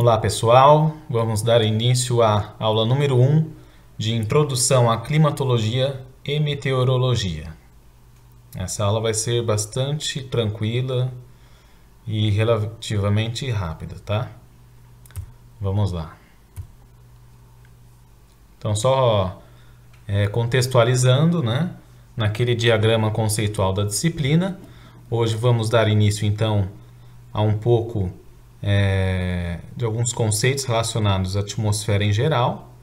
Olá pessoal, vamos dar início à aula número 1 de Introdução à Climatologia e Meteorologia. Essa aula vai ser bastante tranquila e relativamente rápida, tá? Vamos lá. Então só contextualizando, né? Naquele diagrama conceitual da disciplina, hoje vamos dar início então a um pouco de alguns conceitos relacionados à atmosfera em geral,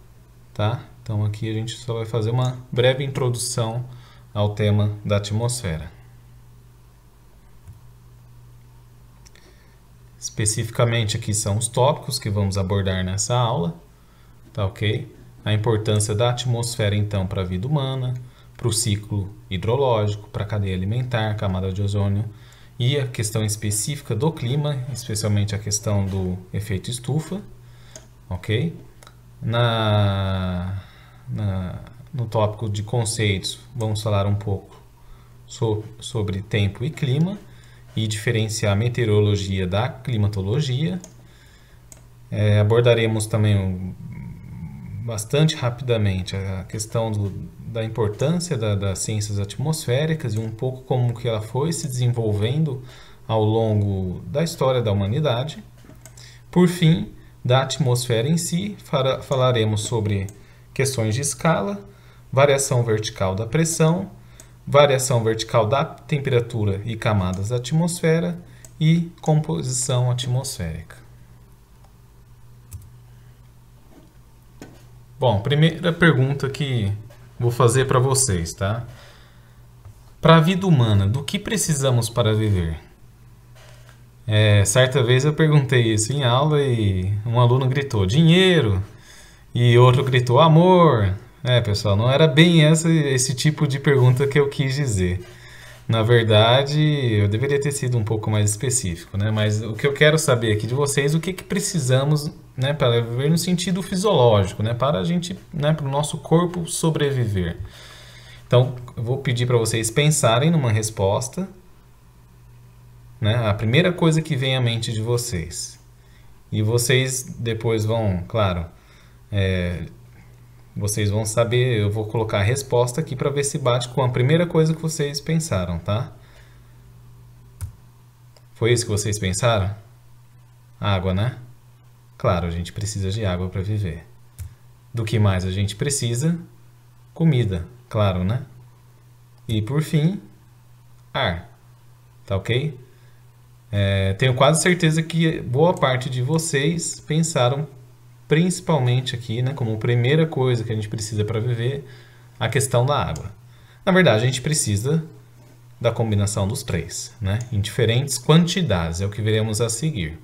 tá? Então aqui a gente só vai fazer uma breve introdução ao tema da atmosfera. Especificamente aqui são os tópicos que vamos abordar nessa aula, tá ok? A importância da atmosfera então para a vida humana, para o ciclo hidrológico, para a cadeia alimentar, camada de ozônio, e a questão específica do clima, especialmente a questão do efeito estufa, ok? No tópico de conceitos, vamos falar um pouco sobre tempo e clima e diferenciar a meteorologia da climatologia. Abordaremos também bastante rapidamente a questão da importância das ciências atmosféricas e um pouco como que ela foi se desenvolvendo ao longo da história da humanidade. Por fim, da atmosfera em si, falaremos sobre questões de escala, variação vertical da pressão, variação vertical da temperatura e camadas da atmosfera e composição atmosférica. Bom, primeira pergunta que vou fazer para vocês, tá? Para a vida humana, do que precisamos para viver? Certa vez eu perguntei isso em aula e um aluno gritou dinheiro e outro gritou amor. Pessoal, não era bem esse tipo de pergunta que eu quis dizer. Na verdade, eu deveria ter sido um pouco mais específico, né? Mas o que eu quero saber aqui de vocês, o que precisamos, né, para viver no sentido fisiológico, né, para a gente, né, para o nosso corpo sobreviver. Então, eu vou pedir para vocês pensarem numa resposta, né, a primeira coisa que vem à mente de vocês. E vocês depois vão, claro, vocês vão saber, eu vou colocar a resposta aqui para ver se bate com a primeira coisa que vocês pensaram, tá? Foi isso que vocês pensaram? Água, né? Claro, a gente precisa de água para viver. Do que mais a gente precisa? Comida, claro, né? E por fim, ar. Tá ok? Tenho quase certeza que boa parte de vocês pensaram principalmente aqui, né, como primeira coisa que a gente precisa para viver, a questão da água. Na verdade, a gente precisa da combinação dos três, né, em diferentes quantidades, é o que veremos a seguir.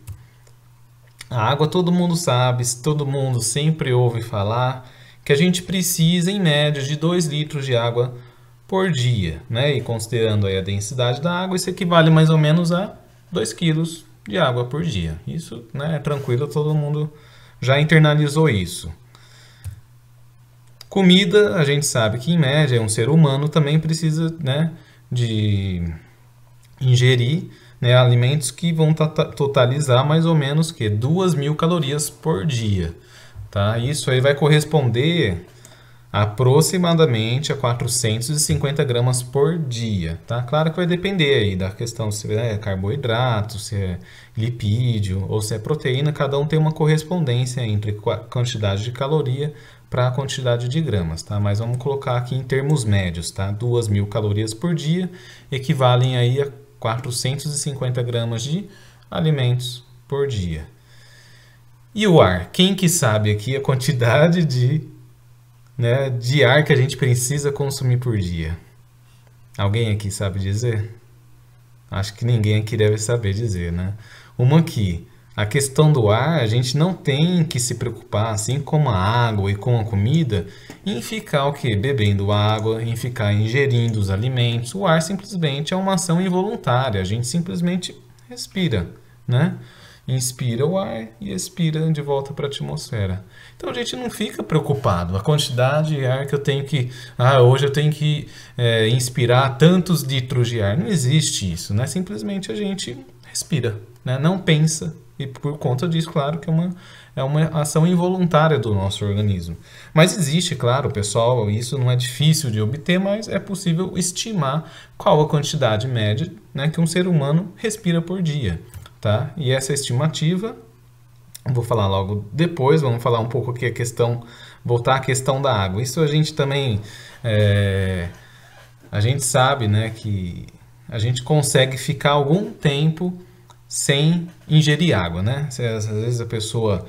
A água todo mundo sabe, todo mundo sempre ouve falar que a gente precisa, em média, de 2 litros de água por dia, né, e considerando aí a densidade da água, isso equivale mais ou menos a 2 quilos de água por dia. Isso, né, é tranquilo, todo mundo já internalizou isso. Comida, a gente sabe que em média um ser humano também precisa, né, de ingerir, né, alimentos que vão totalizar mais ou menos 2.000 calorias por dia. Tá? Isso aí vai corresponder aproximadamente a 450 gramas por dia, tá? Claro que vai depender aí da questão se é carboidrato, se é lipídio ou se é proteína, cada um tem uma correspondência entre a quantidade de caloria para a quantidade de gramas, tá? Mas vamos colocar aqui em termos médios, tá? 2.000 calorias por dia equivalem aí a 450 gramas de alimentos por dia. E o ar? Quem que sabe aqui a quantidade de ar que a gente precisa consumir por dia? Alguém aqui sabe dizer? Acho que ninguém aqui deve saber dizer, né? A questão do ar, a gente não tem que se preocupar, assim como a água e com a comida, em ficar bebendo água, em ficar ingerindo os alimentos. O ar simplesmente é uma ação involuntária, a gente simplesmente respira, né? Inspira o ar e expira de volta para a atmosfera. Então a gente não fica preocupado. A quantidade de ar que eu tenho que... hoje eu tenho que inspirar tantos litros de ar. Não existe isso, né? Simplesmente a gente respira, né? Não pensa e por conta disso, claro, que é uma ação involuntária do nosso organismo. Mas existe, claro, pessoal, isso não é difícil de obter, mas é possível estimar qual a quantidade média, né, que um ser humano respira por dia, tá? E essa estimativa, vou falar logo depois, vamos falar um pouco aqui a questão, voltar à questão da água. Isso a gente também, a gente sabe, né, que a gente consegue ficar algum tempo sem ingerir água, né? Às vezes a pessoa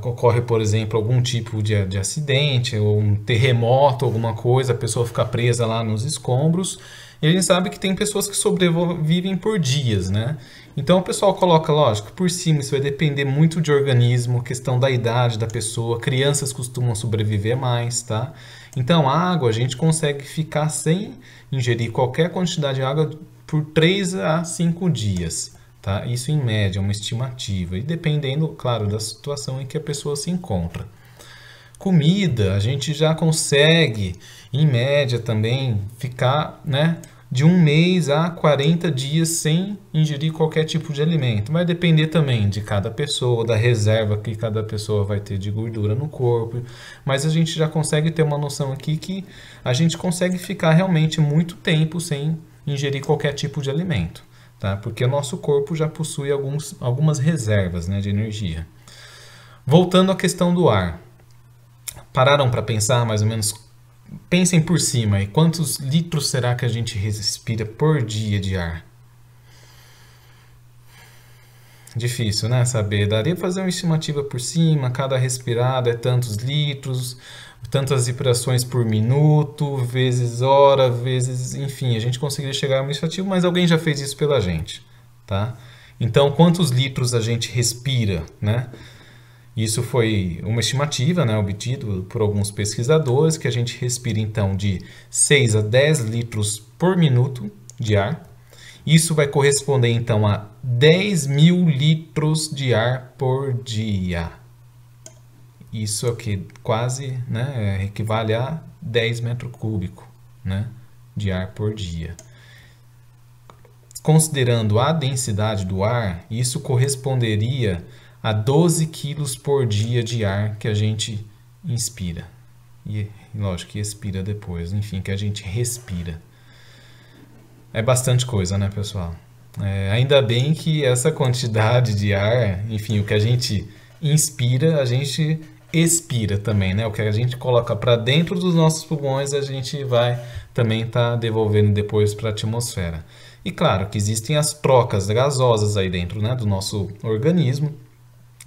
ocorre, por exemplo, algum tipo de acidente ou um terremoto, alguma coisa, a pessoa fica presa lá nos escombros. E a gente sabe que tem pessoas que sobrevivem por dias, né? Então o pessoal coloca, lógico, por cima, isso vai depender muito de organismo, questão da idade da pessoa. Crianças costumam sobreviver mais, tá? Então a água a gente consegue ficar sem ingerir qualquer quantidade de água por 3 a 5 dias. Tá? Isso em média, é uma estimativa, e dependendo, claro, da situação em que a pessoa se encontra. Comida, a gente já consegue, em média também, ficar, né, de 1 mês a 40 dias sem ingerir qualquer tipo de alimento. Vai depender também de cada pessoa, da reserva que cada pessoa vai ter de gordura no corpo, mas a gente já consegue ter uma noção aqui que a gente consegue ficar realmente muito tempo sem ingerir qualquer tipo de alimento. Tá? Porque o nosso corpo já possui algumas reservas, né, de energia. Voltando à questão do ar. Pararam para pensar mais ou menos? Pensem por cima. E quantos litros será que a gente respira por dia de ar? Difícil, né? Saber. Daria para fazer uma estimativa por cima. Cada respirada é tantos litros, tantas respirações por minuto, vezes hora, vezes... Enfim, a gente conseguiria chegar a uma estimativa, mas alguém já fez isso pela gente, tá? Então, quantos litros a gente respira, né? Isso foi uma estimativa, né, obtido por alguns pesquisadores, que a gente respira, então, de 6 a 10 litros por minuto de ar. Isso vai corresponder, então, a 10.000 litros de ar por dia. Isso aqui quase, né, equivale a 10 metros cúbicos, né, de ar por dia. Considerando a densidade do ar, isso corresponderia a 12 quilos por dia de ar que a gente inspira. E lógico que expira depois, enfim, que a gente respira. É bastante coisa, né, pessoal? Ainda bem que essa quantidade de ar, enfim, o que a gente inspira, a gente expira também, né? O que a gente coloca para dentro dos nossos pulmões, a gente vai também estar devolvendo depois para a atmosfera. E claro que existem as trocas gasosas aí dentro, né, do nosso organismo,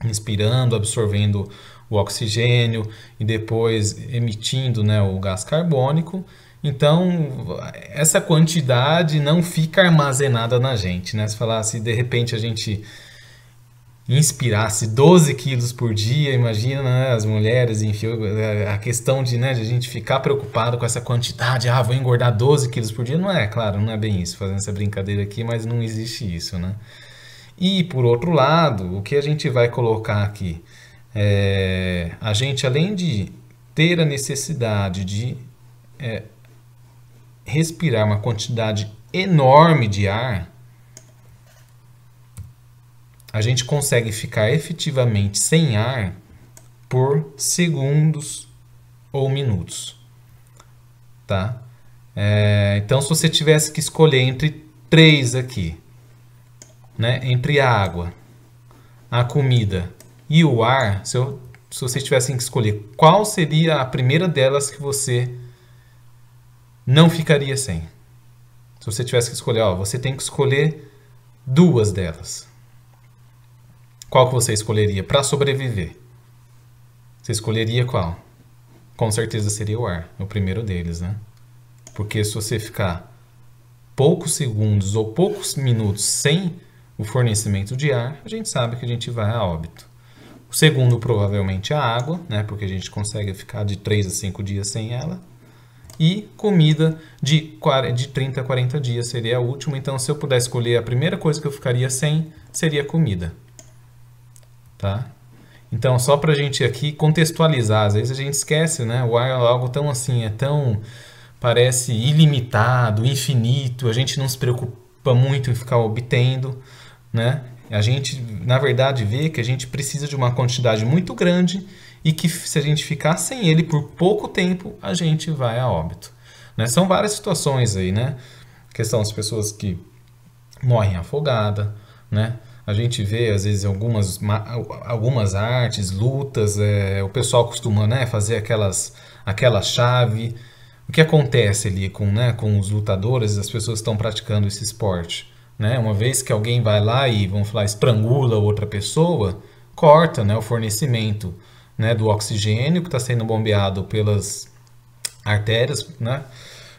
inspirando, absorvendo o oxigênio e depois emitindo, né, o gás carbônico. Então, essa quantidade não fica armazenada na gente, né? Se falasse, de repente a gente inspirasse 12 quilos por dia, imagina, né, as mulheres, enfim, a questão de, né, de a gente ficar preocupado com essa quantidade, vou engordar 12 quilos por dia, não é, claro, não é bem isso, fazendo essa brincadeira aqui, mas não existe isso, né? E, por outro lado, o que a gente vai colocar aqui? A gente, além de ter a necessidade de respirar uma quantidade enorme de ar, a gente consegue ficar efetivamente sem ar por segundos ou minutos, tá? Então, se você tivesse que escolher entre 3 aqui, né, entre a água, a comida e o ar, se vocês tivessem que escolher, qual seria a primeira delas que você não ficaria sem? Se você tivesse que escolher, você tem que escolher 2 delas. Qual que você escolheria para sobreviver? Você escolheria qual? Com certeza seria o ar, o primeiro deles, né? Porque se você ficar poucos segundos ou poucos minutos sem o fornecimento de ar, a gente sabe que a gente vai a óbito. O segundo, provavelmente, é a água, né? Porque a gente consegue ficar de 3 a 5 dias sem ela. E comida de 30 a 40 dias seria a última. Então, se eu puder escolher, a primeira coisa que eu ficaria sem seria comida. Tá? Então, só para a gente aqui contextualizar, às vezes a gente esquece, né? O ar é algo tão assim, parece ilimitado, infinito, a gente não se preocupa muito em ficar obtendo, né? A gente, na verdade, vê que a gente precisa de uma quantidade muito grande e que se a gente ficar sem ele por pouco tempo, a gente vai a óbito. Né? São várias situações aí, né? A questão das pessoas que morrem afogadas, né? A gente vê, às vezes, algumas artes, lutas, o pessoal costuma, né, fazer aquela chave. O que acontece ali com os lutadores, as pessoas que estão praticando esse esporte? Né? Uma vez que alguém vai lá e, vamos falar, estrangula outra pessoa, corta, né, o fornecimento, né, do oxigênio que está sendo bombeado pelas artérias, né,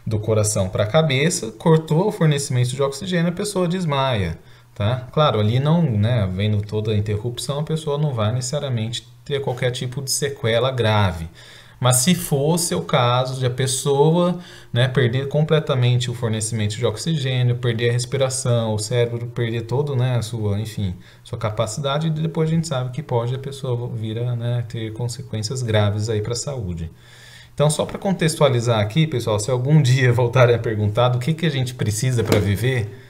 do coração para a cabeça, cortou o fornecimento de oxigênio, a pessoa desmaia. Tá? Claro, ali não, né, vendo toda a interrupção, a pessoa não vai necessariamente ter qualquer tipo de sequela grave. Mas se fosse o caso de a pessoa, né, perder completamente o fornecimento de oxigênio, perder a respiração, o cérebro perder todo, né, sua capacidade, e depois a gente sabe que pode a pessoa vir a, né, ter consequências graves aí para a saúde. Então, só para contextualizar aqui, pessoal, se algum dia voltarem a perguntar do que a gente precisa para viver,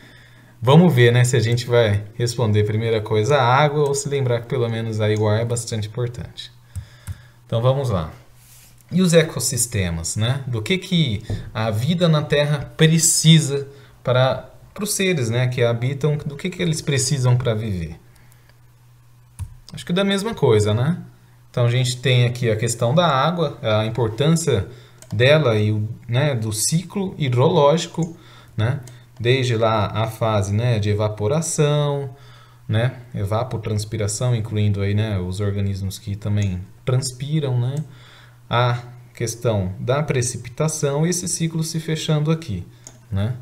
vamos ver, né, se a gente vai responder primeira coisa a água ou se lembrar que pelo menos aí o ar é bastante importante. Então vamos lá. E os ecossistemas, né? Do que a vida na Terra precisa para os seres, né, que habitam, do que eles precisam para viver? Acho que da mesma coisa, né? Então a gente tem aqui a questão da água, a importância dela e né, do ciclo hidrológico, né? Desde lá a fase, né, de evaporação, né, evapotranspiração, incluindo aí, né, os organismos que também transpiram, né, a questão da precipitação e esse ciclo se fechando aqui, né.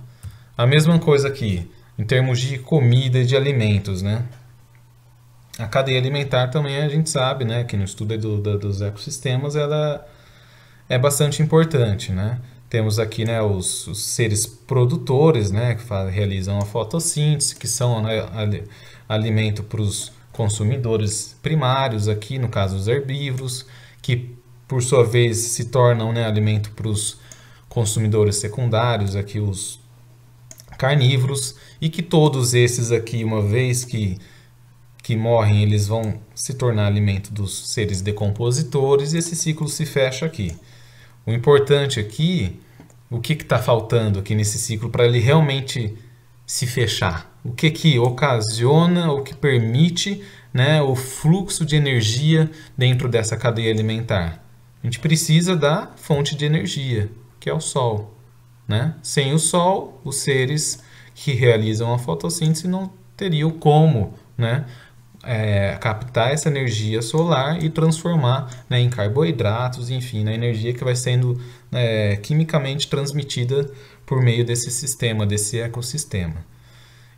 A mesma coisa aqui, em termos de comida e de alimentos, né. A cadeia alimentar também a gente sabe, né, que no estudo dos ecossistemas ela é bastante importante, né. Temos aqui, né, os seres produtores, né, que realizam a fotossíntese, que são, né, alimento para os consumidores primários, aqui no caso os herbívoros, que por sua vez se tornam, né, alimento para os consumidores secundários, aqui os carnívoros, e que todos esses aqui, uma vez que morrem, eles vão se tornar alimento dos seres decompositores e esse ciclo se fecha aqui. O importante aqui, o que está faltando aqui nesse ciclo para ele realmente se fechar? O que ocasiona, o que permite, né, o fluxo de energia dentro dessa cadeia alimentar? A gente precisa da fonte de energia, que é o Sol. Né? Sem o Sol, os seres que realizam a fotossíntese não teriam como, né, captar essa energia solar e transformar, né, em carboidratos, enfim, na energia que vai sendo quimicamente transmitida por meio desse sistema, desse ecossistema.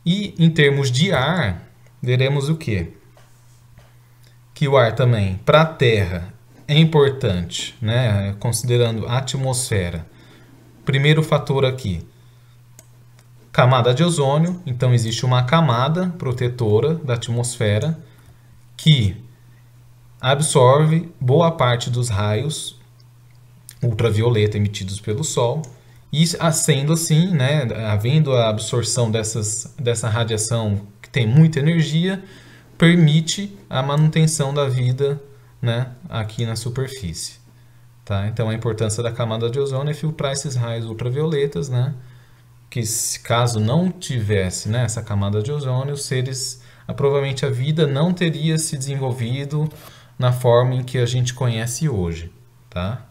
E em termos de ar, veremos o quê? Que o ar também, para a Terra, é importante, né, considerando a atmosfera. Primeiro fator aqui, camada de ozônio, então existe uma camada protetora da atmosfera que absorve boa parte dos raios ultravioleta emitidos pelo Sol e sendo assim, né, havendo a absorção dessa radiação que tem muita energia, permite a manutenção da vida, né, aqui na superfície. Tá? Então a importância da camada de ozônio é filtrar esses raios ultravioletas, né? Que caso não tivesse, né, essa camada de ozônio, os seres, provavelmente a vida não teria se desenvolvido na forma em que a gente conhece hoje, tá?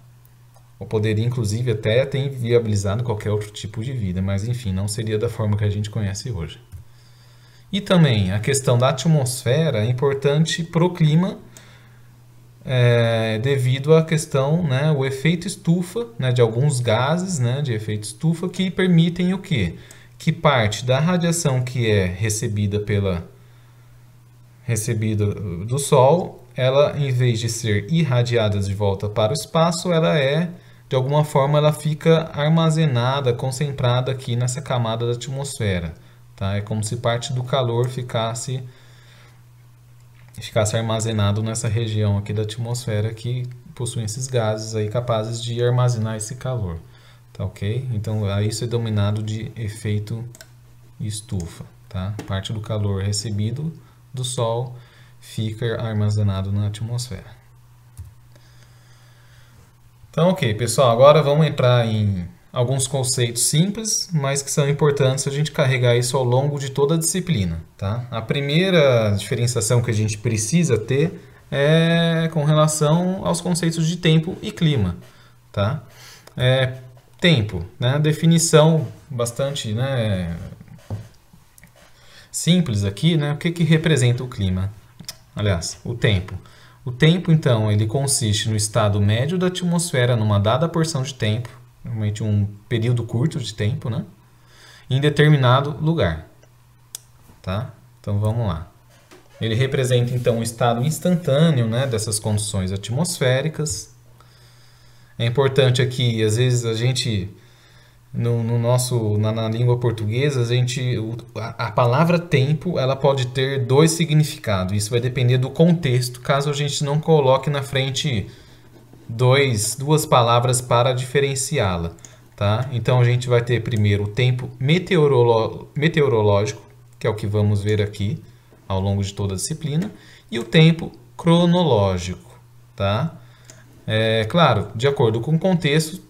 Ou poderia inclusive até ter viabilizado qualquer outro tipo de vida, mas enfim, não seria da forma que a gente conhece hoje. E também a questão da atmosfera é importante para o clima, devido à questão, né, o efeito estufa, né, de alguns gases, né, de efeito estufa que permitem o quê? Que parte da radiação que é recebida do Sol, ela em vez de ser irradiada de volta para o espaço, de alguma forma ela fica armazenada, concentrada aqui nessa camada da atmosfera, tá? É como se parte do calor ficasse armazenado nessa região aqui da atmosfera que possui esses gases aí capazes de armazenar esse calor, tá ok? Então isso é denominado de efeito estufa, tá? Parte do calor recebido do Sol fica armazenado na atmosfera. Então, ok, pessoal, agora vamos entrar em alguns conceitos simples, mas que são importantes a gente carregar isso ao longo de toda a disciplina, tá? A primeira diferenciação que a gente precisa ter é com relação aos conceitos de tempo e clima, tá? Tempo, né? Definição bastante, né, simples aqui, né? O que representa o clima? Aliás, o tempo. O tempo, então, ele consiste no estado médio da atmosfera numa dada porção de tempo, normalmente um período curto de tempo, né? Em determinado lugar, tá? Então, vamos lá. Ele representa, então, o estado instantâneo, né, dessas condições atmosféricas. É importante aqui, às vezes, a gente... na língua portuguesa, a palavra tempo ela pode ter dois significados. Isso vai depender do contexto, caso a gente não coloque na frente duas palavras para diferenciá-la. Tá? Então a gente vai ter primeiro o tempo meteorológico, que é o que vamos ver aqui ao longo de toda a disciplina, e o tempo cronológico. Tá? Claro, de acordo com o contexto,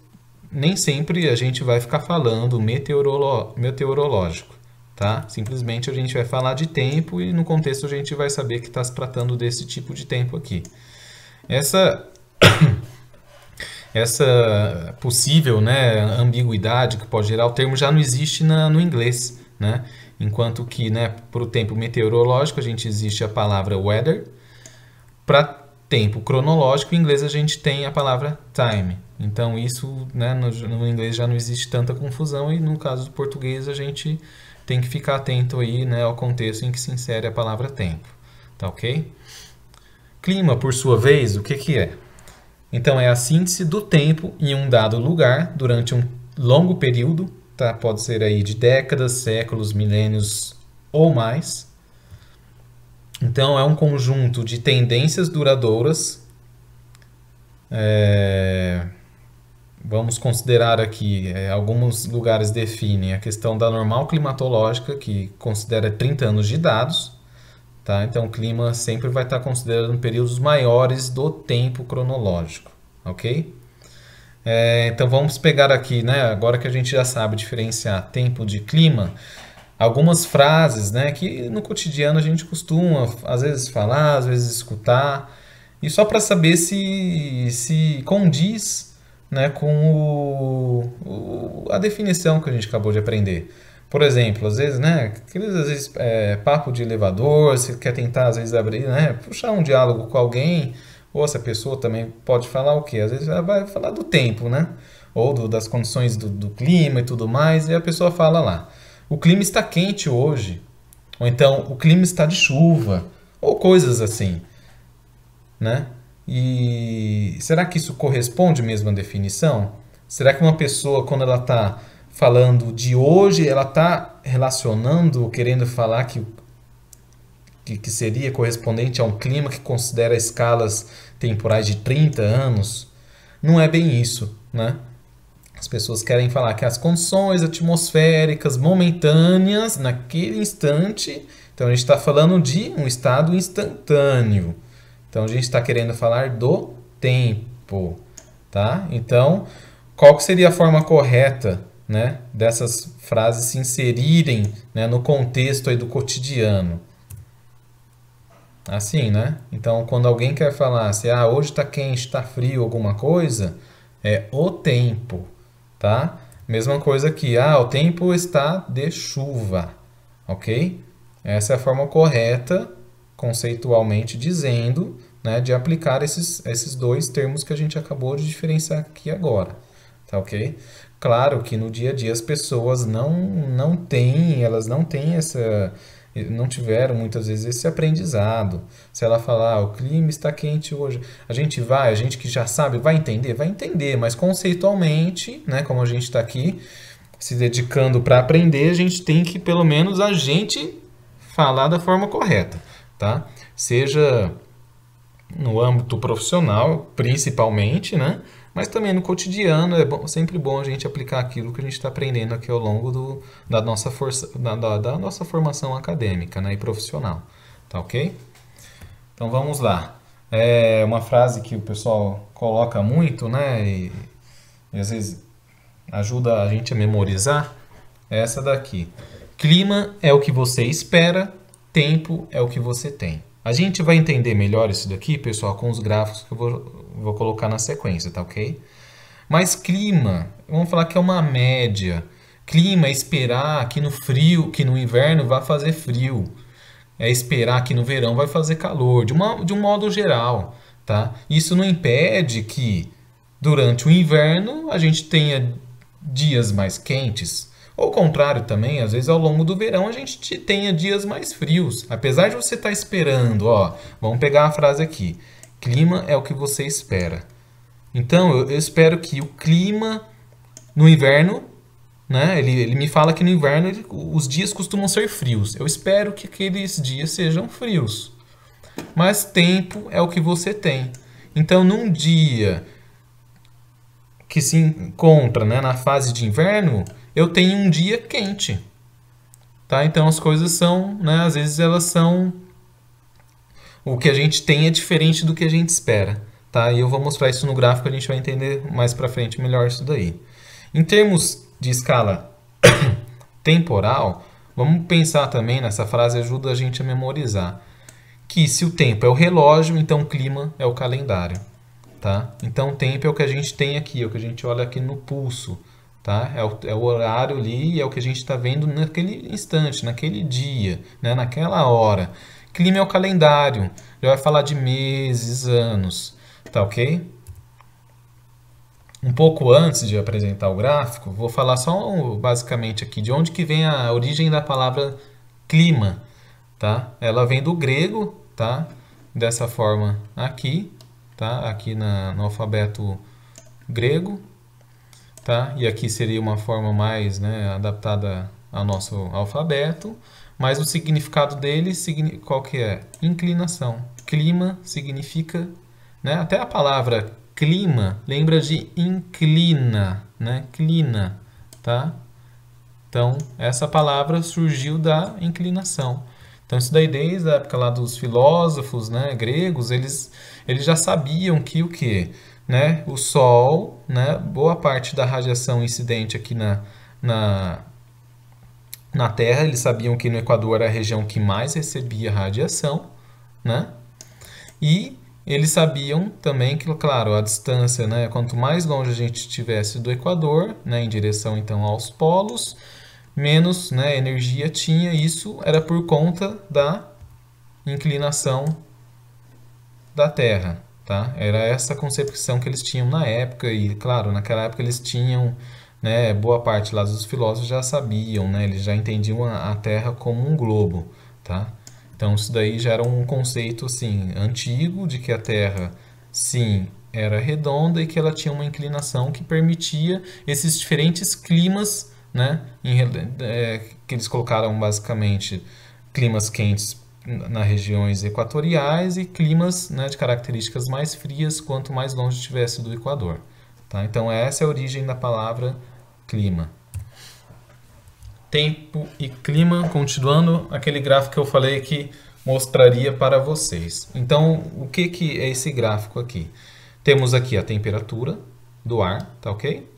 nem sempre a gente vai ficar falando meteorológico, tá? Simplesmente a gente vai falar de tempo e no contexto a gente vai saber que está se tratando desse tipo de tempo aqui. Essa possível, né, ambiguidade que pode gerar o termo já não existe no inglês, né? Enquanto que, né, para o tempo meteorológico a gente existe a palavra weather, para tempo cronológico, em inglês a gente tem a palavra time. Então isso, né, no inglês já não existe tanta confusão e no caso do português a gente tem que ficar atento aí, né, ao contexto em que se insere a palavra tempo. Tá ok? Clima, por sua vez, o que é? Então é a síntese do tempo em um dado lugar durante um longo período, tá? Pode ser aí de décadas, séculos, milênios ou mais. Então, é um conjunto de tendências duradouras. Vamos considerar aqui, alguns lugares definem a questão da normal climatológica, que considera 30 anos de dados. Tá? Então, o clima sempre vai estar considerando períodos maiores do tempo cronológico. Ok? Então, vamos pegar aqui, né, agora que a gente já sabe diferenciar tempo de clima, algumas frases, né, que no cotidiano a gente costuma, às vezes, falar, às vezes, escutar, e só para saber se condiz, né, com a definição que a gente acabou de aprender. Por exemplo, às vezes, né, papo de elevador, você quer tentar, às vezes, abrir, né, puxar um diálogo com alguém, ou essa pessoa também pode falar o quê? Às vezes ela vai falar do tempo, né, ou das condições do clima e tudo mais, e a pessoa fala lá: o clima está quente hoje, ou então o clima está de chuva, ou coisas assim, né? E será que isso corresponde mesmo à definição? Será que uma pessoa, quando ela está falando de hoje, ela está relacionando, querendo falar que seria correspondente a um clima que considera escalas temporais de 30 anos? Não é bem isso, né? As pessoas querem falar que as condições atmosféricas momentâneas naquele instante. Então a gente está falando de um estado instantâneo. Então a gente está querendo falar do tempo, tá? Então, qual que seria a forma correta, né, dessas frases se inserirem, né, no contexto aí do cotidiano? Assim, né? Então, quando alguém quer falar se hoje está quente, está frio, alguma coisa, é o tempo. Tá? Mesma coisa aqui, o tempo está de chuva, ok? Essa é a forma correta, conceitualmente dizendo, né, de aplicar esses dois termos que a gente acabou de diferenciar aqui agora, tá ok? Claro que no dia a dia as pessoas não têm não tiveram muitas vezes esse aprendizado. Se ela falar, o clima está quente hoje, a gente que já sabe, vai entender, mas conceitualmente, né, como a gente está aqui se dedicando para aprender, a gente tem que, pelo menos, a gente falar da forma correta, tá? Seja no âmbito profissional, principalmente, né? Mas também no cotidiano sempre bom a gente aplicar aquilo que a gente está aprendendo aqui ao longo da nossa formação acadêmica, né, e profissional. tá ok? Então vamos lá. É uma frase que o pessoal coloca muito, né? E às vezes ajuda a gente a memorizar. É essa daqui. Clima é o que você espera, tempo é o que você tem. A gente vai entender melhor isso daqui, pessoal, com os gráficos que eu vou colocar na sequência, tá ok? Mas clima, vamos falar que é uma média. Clima é esperar que no frio, que no inverno vai fazer frio. É esperar que no verão vai fazer calor, de um modo geral, tá? Isso não impede que durante o inverno a gente tenha dias mais quentes. Ou ao contrário também, às vezes ao longo do verão a gente tenha dias mais frios. Apesar de você estar esperando, ó, vamos pegar a frase aqui. Clima é o que você espera. Então, eu espero que o clima no inverno, né? Ele me fala que no inverno os dias costumam ser frios. Eu espero que aqueles dias sejam frios. Mas tempo é o que você tem. Então, num dia que se encontra, né, na fase de inverno, eu tenho um dia quente. Tá? Então, as coisas são, né, às vezes elas são... O que a gente tem é diferente do que a gente espera. Tá? E eu vou mostrar isso no gráfico, a gente vai entender mais pra frente melhor isso daí. Em termos de escala temporal, vamos pensar também nessa frase, ajuda a gente a memorizar. Que se o tempo é o relógio, então o clima é o calendário. Tá? Então o tempo é o que a gente tem aqui, é o que a gente olha aqui no pulso. Tá? É o horário ali, é o que a gente está vendo naquele instante, naquele dia, né? Naquela hora. Clima é o calendário, já vai falar de meses, anos. Tá ok? Um pouco antes de apresentar o gráfico, vou falar só basicamente aqui de onde que vem a origem da palavra clima, tá? Ela vem do grego, tá? Dessa forma aqui, tá? Aqui no alfabeto grego, tá? E aqui seria uma forma mais, né, adaptada ao nosso alfabeto, mas o significado dele, qual que é? Inclinação. Clima significa, né? Até a palavra clima lembra de inclina, né? Clina, tá? Então, essa palavra surgiu da inclinação. Então, isso daí desde a época lá dos filósofos, né, gregos, eles já sabiam que o quê? Né? O Sol, né, boa parte da radiação incidente aqui na Terra, eles sabiam que no Equador era a região que mais recebia radiação, né? E eles sabiam também que, claro, a distância, né, quanto mais longe a gente estivesse do Equador, né, em direção então aos polos, menos, né, energia tinha. Isso era por conta da inclinação da Terra, tá? Era essa concepção que eles tinham na época e, claro, naquela época eles tinham, né, boa parte lá dos filósofos já sabiam, né, eles já entendiam a Terra como um globo, tá? Então isso daí já era um conceito assim antigo de que a Terra sim era redonda e que ela tinha uma inclinação que permitia esses diferentes climas, né, que eles colocaram basicamente climas quentes nas regiões equatoriais e climas, né, de características mais frias quanto mais longe estivesse do Equador. Tá? Então essa é a origem da palavra clima. Tempo e clima, continuando aquele gráfico que eu falei que mostraria para vocês. Então, o que é esse gráfico aqui? Temos aqui a temperatura do ar, tá ok?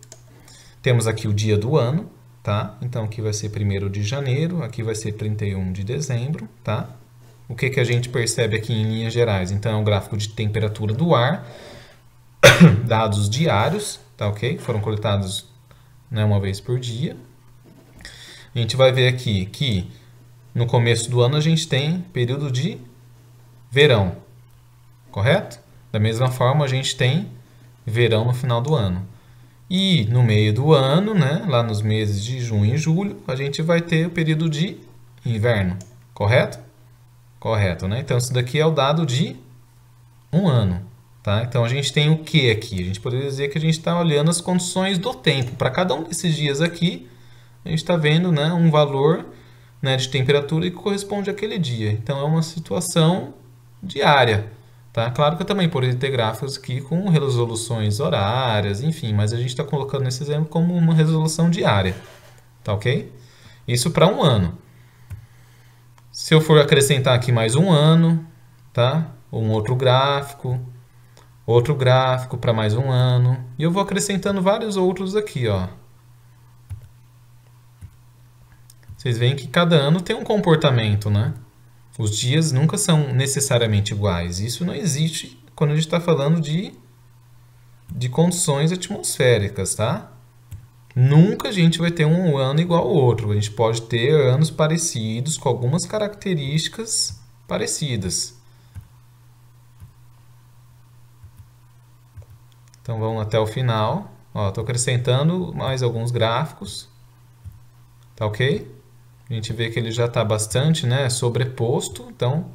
Temos aqui o dia do ano, tá? Então, aqui vai ser 1º de janeiro, aqui vai ser 31 de dezembro, tá? O que a gente percebe aqui em linhas gerais? Então, é um gráfico de temperatura do ar, dados diários, tá ok? Foram coletados, né, uma vez por dia. A gente vai ver aqui que no começo do ano a gente tem período de verão, correto? Da mesma forma a gente tem verão no final do ano. E no meio do ano, né, lá nos meses de junho e julho, a gente vai ter o período de inverno, correto? Correto, né? Então isso daqui é o dado de um ano, tá? Então a gente tem o que aqui? A gente poderia dizer que a gente está olhando as condições do tempo. Para cada um desses dias aqui, a gente está vendo, né, um valor, né, de temperatura que corresponde àquele dia. Então é uma situação diária. Tá? Claro que eu também poderia ter gráficos aqui com resoluções horárias, enfim, mas a gente está colocando nesse exemplo como uma resolução diária. Tá ok? Isso para um ano. Se eu for acrescentar aqui mais um ano, tá? Um outro gráfico para mais um ano, e eu vou acrescentando vários outros aqui, ó. Vocês veem que cada ano tem um comportamento, né? Os dias nunca são necessariamente iguais. Isso não existe quando a gente está falando de condições atmosféricas, tá? Nunca a gente vai ter um ano igual ao outro. A gente pode ter anos parecidos, com algumas características parecidas. Então vamos até o final. Estou acrescentando mais alguns gráficos. Tá ok? A gente vê que ele já está bastante, né, sobreposto. Então,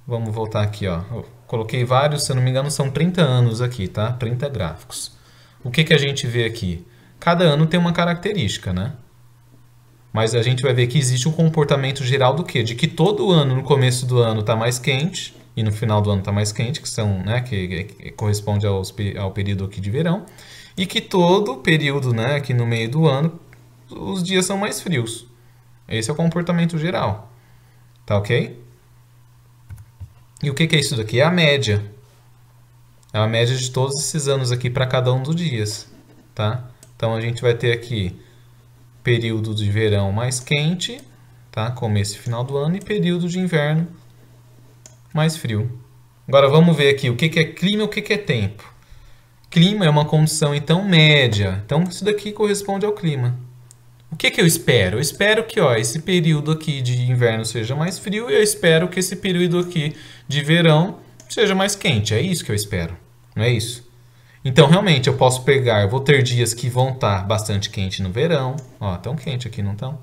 vamos voltar aqui, ó. Eu coloquei vários, se eu não me engano, são 30 anos aqui, tá? 30 gráficos. O que que a gente vê aqui? Cada ano tem uma característica, né? Mas a gente vai ver que existe um comportamento geral do quê? De que todo ano, no começo do ano, está mais quente e no final do ano está mais quente, que são, né, que corresponde ao período aqui de verão, e que todo período, né, aqui no meio do ano, os dias são mais frios. Esse é o comportamento geral. Tá ok? E o que que é isso daqui? É a média. É a média de todos esses anos aqui para cada um dos dias. Tá? Então a gente vai ter aqui período de verão mais quente, tá? Começo e final do ano, e período de inverno mais frio. Agora vamos ver aqui o que que é clima e o que que é tempo. Clima é uma condição então média. Então isso daqui corresponde ao clima. O que que eu espero? Eu espero que, ó, esse período aqui de inverno seja mais frio e eu espero que esse período aqui de verão seja mais quente. É isso que eu espero, não é isso? Então, realmente, eu posso pegar, eu vou ter dias que vão estar bastante quente no verão. Ó, tão quente aqui, não estão?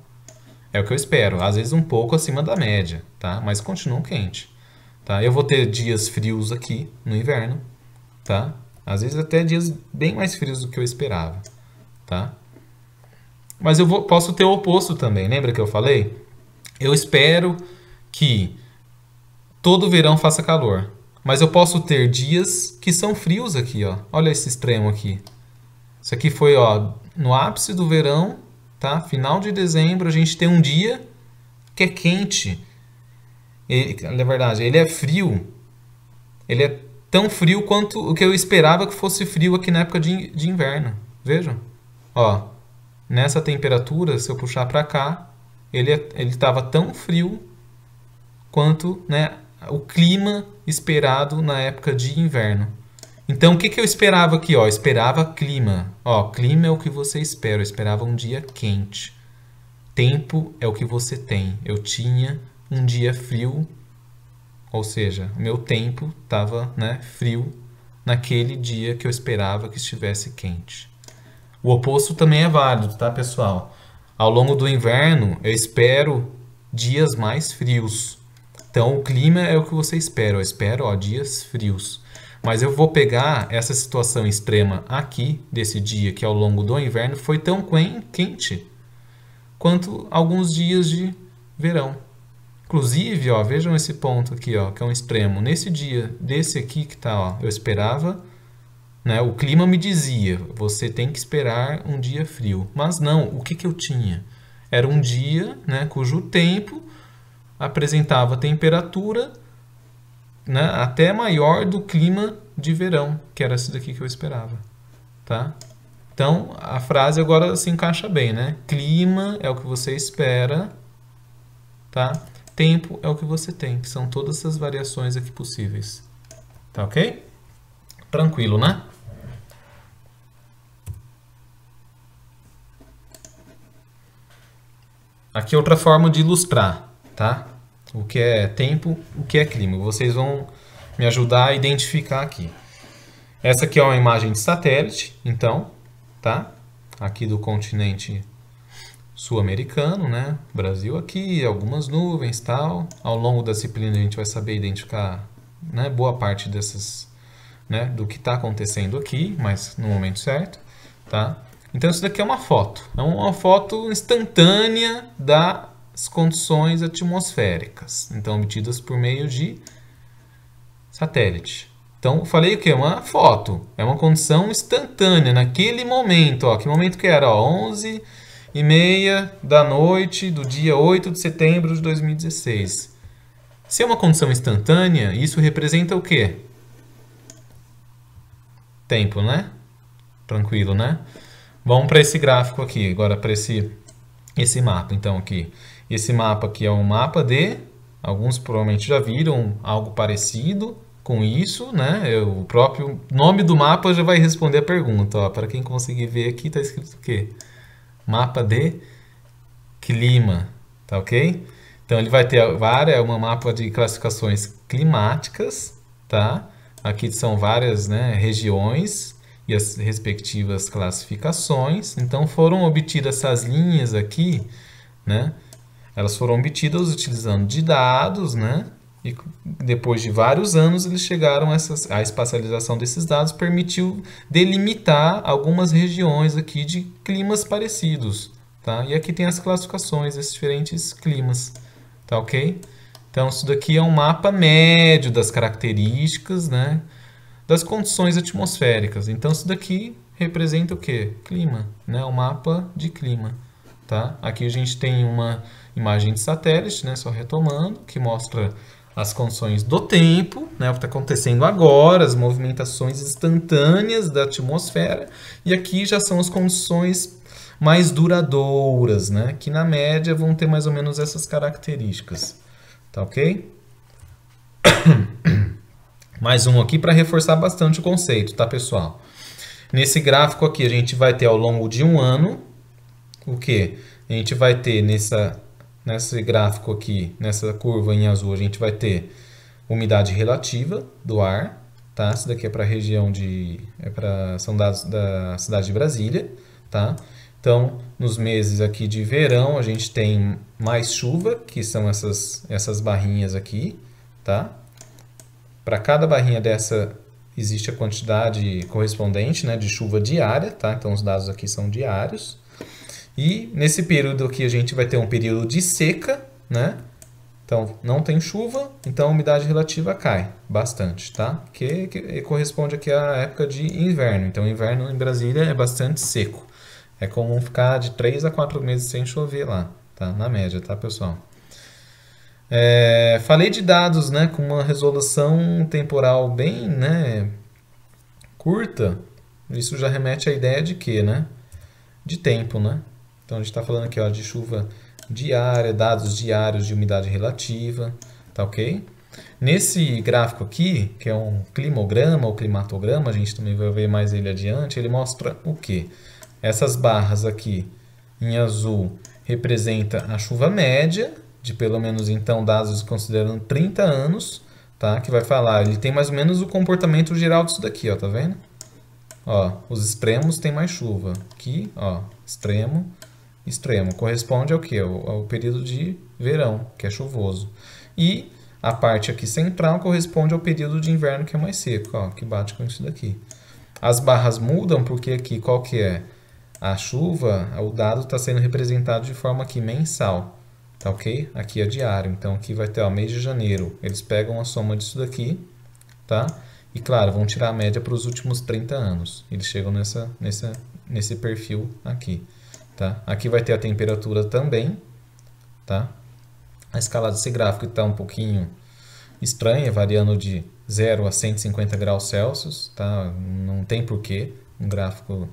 É o que eu espero. Às vezes um pouco acima da média, tá? Mas continuam quente, tá? Eu vou ter dias frios aqui no inverno, tá? Às vezes até dias bem mais frios do que eu esperava, tá? Mas posso ter o oposto também. Lembra que eu falei? Eu espero que todo verão faça calor. Mas eu posso ter dias que são frios aqui, ó. Olha esse extremo aqui. Isso aqui foi, ó, no ápice do verão, tá? Final de dezembro, a gente tem um dia que é quente. Na verdade, ele é frio. Ele é tão frio quanto o que eu esperava que fosse frio aqui na época de inverno. Vejam? Ó. Nessa temperatura, se eu puxar para cá, ele estava tão frio quanto, né, o clima esperado na época de inverno. Então, o que que eu esperava aqui? Ó, eu esperava clima. Ó, clima é o que você espera. Eu esperava um dia quente. Tempo é o que você tem. Eu tinha um dia frio, ou seja, meu tempo estava, né, frio naquele dia que eu esperava que estivesse quente. O oposto também é válido, tá, pessoal? Ao longo do inverno, eu espero dias mais frios. Então, o clima é o que você espera. Eu espero, ó, dias frios. Mas eu vou pegar essa situação extrema aqui, desse dia que ao longo do inverno foi tão quente quanto alguns dias de verão. Inclusive, ó, vejam esse ponto aqui, ó, que é um extremo. Nesse dia desse aqui que tá, ó, eu esperava... Né? O clima me dizia, você tem que esperar um dia frio. Mas não, o que que eu tinha? Era um dia, né, cujo tempo apresentava temperatura, né, até maior do clima de verão, que era esse daqui que eu esperava. Tá? Então, a frase agora se encaixa bem, né? Clima é o que você espera, tá? Tempo é o que você tem, que são todas essas variações aqui possíveis. Tá ok? Tranquilo, né? Aqui outra forma de ilustrar, tá? O que é tempo, o que é clima. Vocês vão me ajudar a identificar aqui. Essa aqui é uma imagem de satélite, então, tá? Aqui do continente sul-americano, né? Brasil aqui, algumas nuvens, tal. Ao longo da disciplina a gente vai saber identificar, né, boa parte dessas, né, do que está acontecendo aqui, mas no momento certo, tá? Então isso daqui é uma foto instantânea das condições atmosféricas, então obtidas por meio de satélite. Então eu falei o que? Uma foto, é uma condição instantânea naquele momento, ó, que momento que era? Ó, 9h30 da noite do dia 8 de setembro de 2016. Se é uma condição instantânea, isso representa o quê? Tempo, né? Tranquilo, né? Vamos para esse gráfico aqui, agora para esse mapa. Então, aqui, esse mapa aqui é um mapa de... Alguns provavelmente já viram algo parecido com isso, né? O próprio nome do mapa já vai responder a pergunta. Para quem conseguir ver aqui, está escrito o quê? Mapa de clima, tá ok? Então, ele vai ter um mapa de classificações climáticas, tá? Aqui são várias, né, regiões e as respectivas classificações. Então, foram obtidas essas linhas aqui, né? Elas foram obtidas utilizando de dados, né? E depois de vários anos, eles chegaram a espacialização desses dados permitiu delimitar algumas regiões aqui de climas parecidos, tá? E aqui tem as classificações desses diferentes climas, tá ok? Então, isso daqui é um mapa médio das características, né, das condições atmosféricas. Então, isso daqui representa o quê? Clima, né? Um mapa de clima, tá? Aqui a gente tem uma imagem de satélite, né, só retomando, que mostra as condições do tempo, né, o que está acontecendo agora, as movimentações instantâneas da atmosfera. E aqui já são as condições mais duradouras, né, que na média vão ter mais ou menos essas características. Tá ok? Mais um aqui para reforçar bastante o conceito, tá, pessoal? Nesse gráfico aqui a gente vai ter ao longo de um ano o que? A gente vai ter nesse gráfico aqui, nessa curva em azul, a gente vai ter umidade relativa do ar, tá? Isso daqui é para a região são dados da cidade de Brasília, tá? Então, nos meses aqui de verão, a gente tem mais chuva, que são essas barrinhas aqui, tá? Para cada barrinha dessa, existe a quantidade correspondente, né, de chuva diária, tá? Então, os dados aqui são diários. E nesse período aqui, a gente vai ter um período de seca, né? Então, não tem chuva, então a umidade relativa cai bastante, tá? Que corresponde aqui à época de inverno. Então, o inverno em Brasília é bastante seco. É comum ficar de 3 a 4 meses sem chover lá, tá? Na média, tá, pessoal? Falei de dados, né, com uma resolução temporal bem, né, curta. Isso já remete à ideia de quê, né? De tempo, né? Então, a gente está falando aqui, ó, de chuva diária, dados diários de umidade relativa, tá ok? Nesse gráfico aqui, que é um climograma ou climatograma, a gente também vai ver mais ele adiante, ele mostra o quê? Essas barras aqui em azul representa a chuva média, de pelo menos então dados considerando 30 anos, tá? Que vai falar, ele tem mais ou menos o comportamento geral disso daqui, ó, tá vendo? Ó, os extremos tem mais chuva. Aqui, ó, extremo, extremo. Corresponde ao quê? Ao período de verão, que é chuvoso. E a parte aqui central corresponde ao período de inverno, que é mais seco, ó, que bate com isso daqui. As barras mudam porque aqui, qual que é? A chuva, o dado está sendo representado de forma aqui mensal, tá ok? Aqui é diário, então aqui vai ter, ó, mês de janeiro. Eles pegam a soma disso daqui, tá? E claro, vão tirar a média para os últimos 30 anos. Eles chegam nesse perfil aqui, tá? Aqui vai ter a temperatura também, tá? A escala desse gráfico está um pouquinho estranha, variando de 0 a 150 graus Celsius, tá? Não tem porquê um gráfico,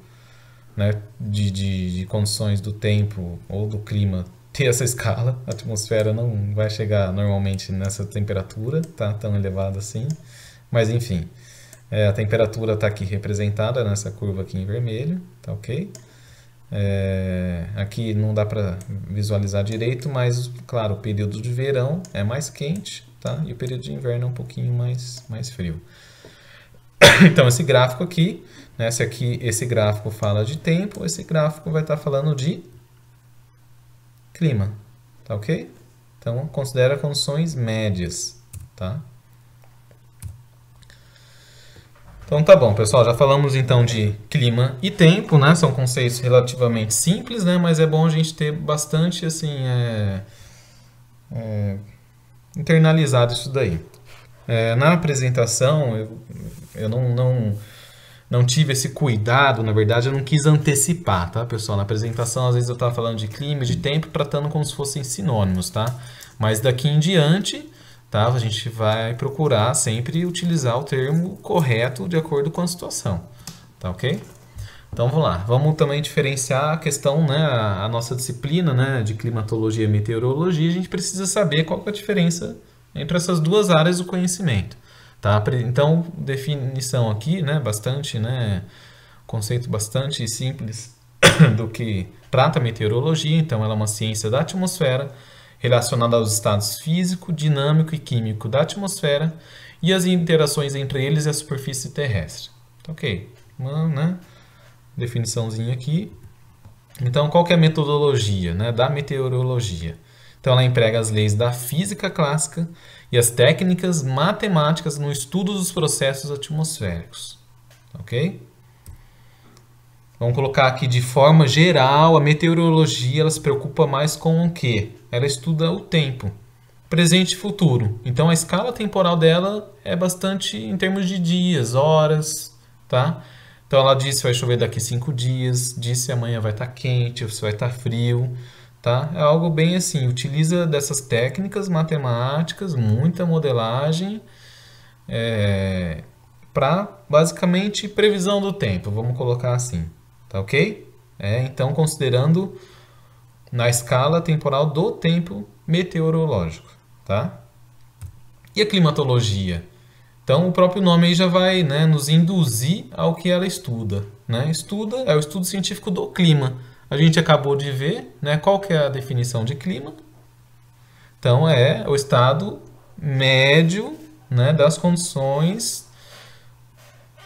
né, de condições do tempo ou do clima ter essa escala. A atmosfera não vai chegar normalmente nessa temperatura, tá? Tão elevada assim. Mas enfim, a temperatura está aqui representada nessa curva aqui em vermelho, tá ok? Aqui não dá para visualizar direito, mas claro, o período de verão é mais quente, tá? E o período de inverno é um pouquinho mais frio. Então, esse gráfico aqui, né, esse gráfico fala de tempo, esse gráfico vai estar falando de clima, tá ok? Então, considera condições médias, tá? Então, tá bom, pessoal, já falamos então de clima e tempo, né? São conceitos relativamente simples, né? Mas é bom a gente ter bastante, assim, internalizado isso daí. Na apresentação, eu não não tive esse cuidado, na verdade eu não quis antecipar, tá, pessoal? Na apresentação às vezes eu estava falando de clima e de tempo, tratando como se fossem sinônimos, tá? Mas daqui em diante, tá, a gente vai procurar sempre utilizar o termo correto de acordo com a situação, tá ok? Então vamos lá, vamos também diferenciar a questão, né, a nossa disciplina, né, de climatologia e meteorologia, a gente precisa saber qual que é a diferença entre essas duas áreas do conhecimento, tá? Então, definição aqui, né, bastante, né, conceito bastante simples do que trata a meteorologia, então ela é uma ciência da atmosfera relacionada aos estados físico, dinâmico e químico da atmosfera e as interações entre eles e a superfície terrestre. Ok, né? Definiçãozinha aqui. Então, qual que é a metodologia, né, da meteorologia? Então, ela emprega as leis da física clássica e as técnicas matemáticas no estudo dos processos atmosféricos. Ok? Vamos colocar aqui de forma geral, a meteorologia ela se preocupa mais com o quê? Ela estuda o tempo, presente e futuro. Então, a escala temporal dela é bastante em termos de dias, horas, tá? Então ela disse que vai chover daqui 5 dias, disse amanhã vai estar quente, ou se vai estar frio, tá? É algo bem assim, utiliza dessas técnicas matemáticas, muita modelagem, para basicamente previsão do tempo, vamos colocar assim, tá ok? Então considerando na escala temporal do tempo meteorológico, tá? E a climatologia? Então, o próprio nome aí já vai, né, nos induzir ao que ela estuda, né? É o estudo científico do clima. A gente acabou de ver, né, qual que é a definição de clima. Então, é o estado médio, né, das condições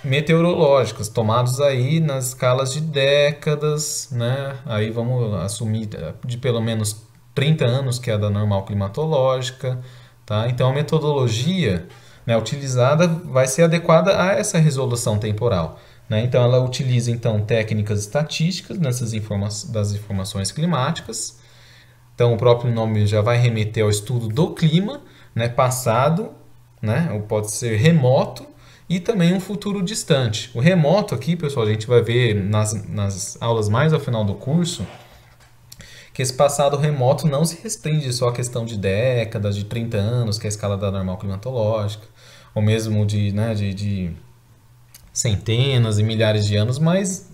meteorológicas, tomados aí nas escalas de décadas, né? Aí vamos assumir de pelo menos 30 anos, que é a da normal climatológica, tá? Então, a metodologia, né, utilizada vai ser adequada a essa resolução temporal, né? Então ela utiliza então técnicas estatísticas das informações climáticas. Então o próprio nome já vai remeter ao estudo do clima, né, passado, né, ou pode ser remoto e também um futuro distante. O remoto aqui, pessoal, a gente vai ver nas aulas mais ao final do curso, que esse passado remoto não se restringe só à questão de décadas, de 30 anos, que é a escala da normal climatológica, ou mesmo de centenas e milhares de anos, mas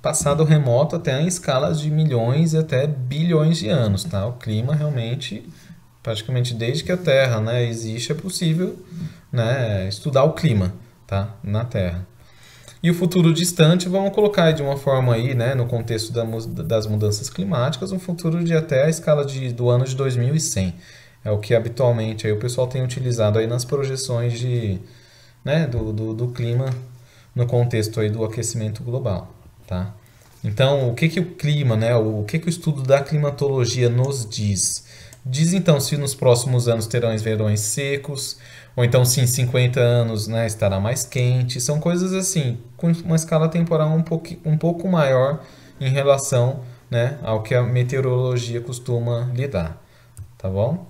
passado remoto até em escalas de milhões e até bilhões de anos, tá? O clima realmente, praticamente desde que a Terra, né, existe, é possível, né, estudar o clima, tá, na Terra. E o futuro distante, vamos colocar de uma forma aí, né, no contexto das mudanças climáticas, um futuro de até a escala do ano de 2100. É o que habitualmente aí o pessoal tem utilizado aí nas projeções né, do clima no contexto aí do aquecimento global, tá? Então, o que que o clima, né, o que que o estudo da climatologia nos diz? Diz então se nos próximos anos terão verões secos, ou então se em 50 anos, né, estará mais quente. São coisas assim, com uma escala temporal um pouco maior em relação, né, ao que a meteorologia costuma lidar, tá bom?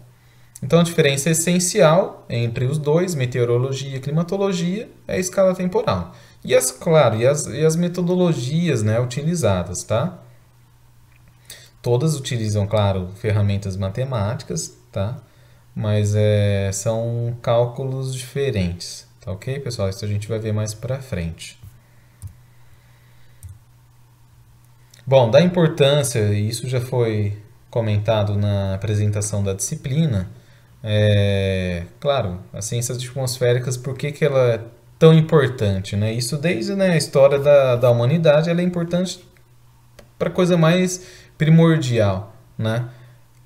Então a diferença essencial entre os dois, meteorologia e climatologia, é a escala temporal. Claro, e as metodologias, né, utilizadas, tá? Todas utilizam, claro, ferramentas matemáticas, tá? Mas são cálculos diferentes, tá ok, pessoal? Isso a gente vai ver mais para frente. Bom, da importância, e isso já foi comentado na apresentação da disciplina, claro, as ciências atmosféricas, por que que ela é tão importante, né? Isso desde, né, a história da humanidade, ela é importante para a coisa mais primordial, né?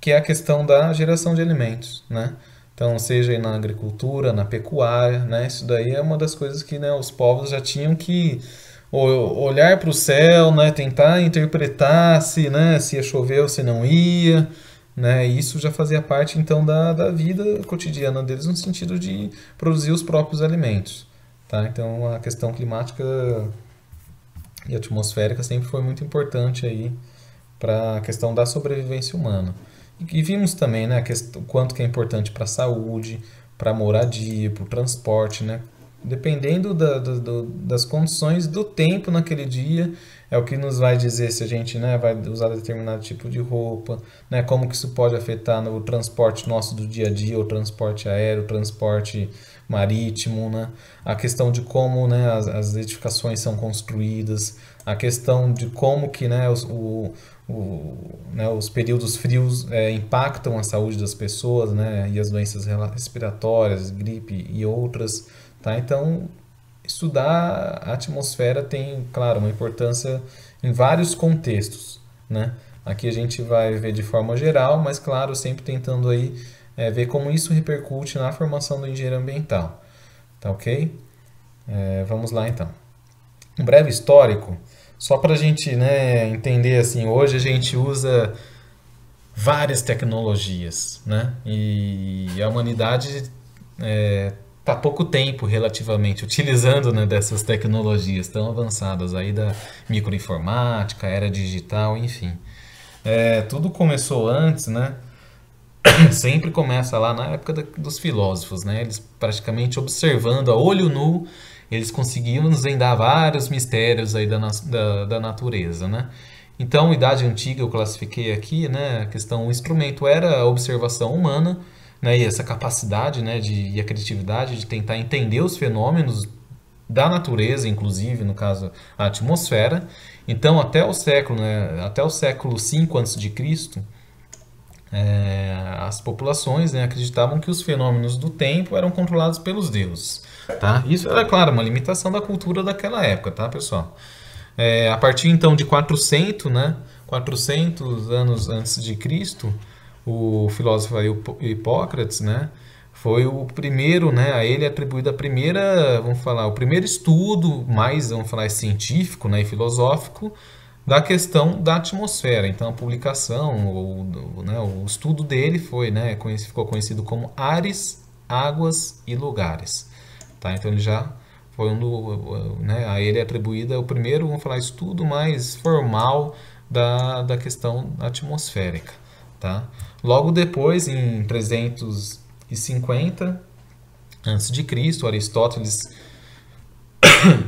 Que é a questão da geração de alimentos, né? Então, seja na agricultura, na pecuária, né? Isso daí é uma das coisas que, né, os povos já tinham que olhar para o céu, né? Tentar interpretar se, né, se ia chover ou se não ia, né? E isso já fazia parte, então, da vida cotidiana deles no sentido de produzir os próprios alimentos, tá? Então, a questão climática e atmosférica sempre foi muito importante aí para a questão da sobrevivência humana. E vimos também, né, o quanto que é importante para a saúde, para a moradia, para o transporte, né? dependendo das condições do tempo naquele dia, é o que nos vai dizer se a gente, né, vai usar determinado tipo de roupa, né, como que isso pode afetar no transporte nosso do dia a dia, o transporte aéreo, o transporte marítimo, né, a questão de como, né, as edificações são construídas, a questão de como que, né, os períodos frios impactam a saúde das pessoas, né, e as doenças respiratórias, gripe e outras, tá? Então, estudar a atmosfera tem, claro, uma importância em vários contextos, né? Aqui a gente vai ver de forma geral, mas claro, sempre tentando aí ver como isso repercute na formação do engenheiro ambiental, tá ok? Vamos lá então. Um breve histórico, só para a gente, né, entender assim, hoje a gente usa várias tecnologias, né? E a humanidade está pouco tempo relativamente utilizando, né, dessas tecnologias tão avançadas aí da microinformática, era digital, enfim. Tudo começou antes, né? Sempre começa lá na época dos filósofos, né? Eles praticamente observando a olho nu, eles conseguiam desvendar vários mistérios aí da natureza, né? Então, Idade Antiga eu classifiquei aqui, né? A questão, o instrumento era a observação humana, né? E essa capacidade, né? E a criatividade de tentar entender os fenômenos da natureza, inclusive, no caso, a atmosfera. Então, até o século, né? Até o século V a.C., as populações, né, acreditavam que os fenômenos do tempo eram controlados pelos deuses, tá? Isso era, claro, uma limitação da cultura daquela época, tá, pessoal? A partir então de 400, né, 400 anos antes de Cristo, o filósofo Hipócrates, né, foi o primeiro, né, a ele é atribuído a primeira, vamos falar, o primeiro estudo mais, vamos falar, científico, né, e filosófico da questão da atmosfera. Então, a publicação, né, o estudo dele foi, né, ficou conhecido como Ares, Águas e Lugares. Tá? Então, ele já foi né, a ele é atribuída o primeiro, vamos falar, estudo mais formal da questão atmosférica. Tá? Logo depois, em 350 a.C., Aristóteles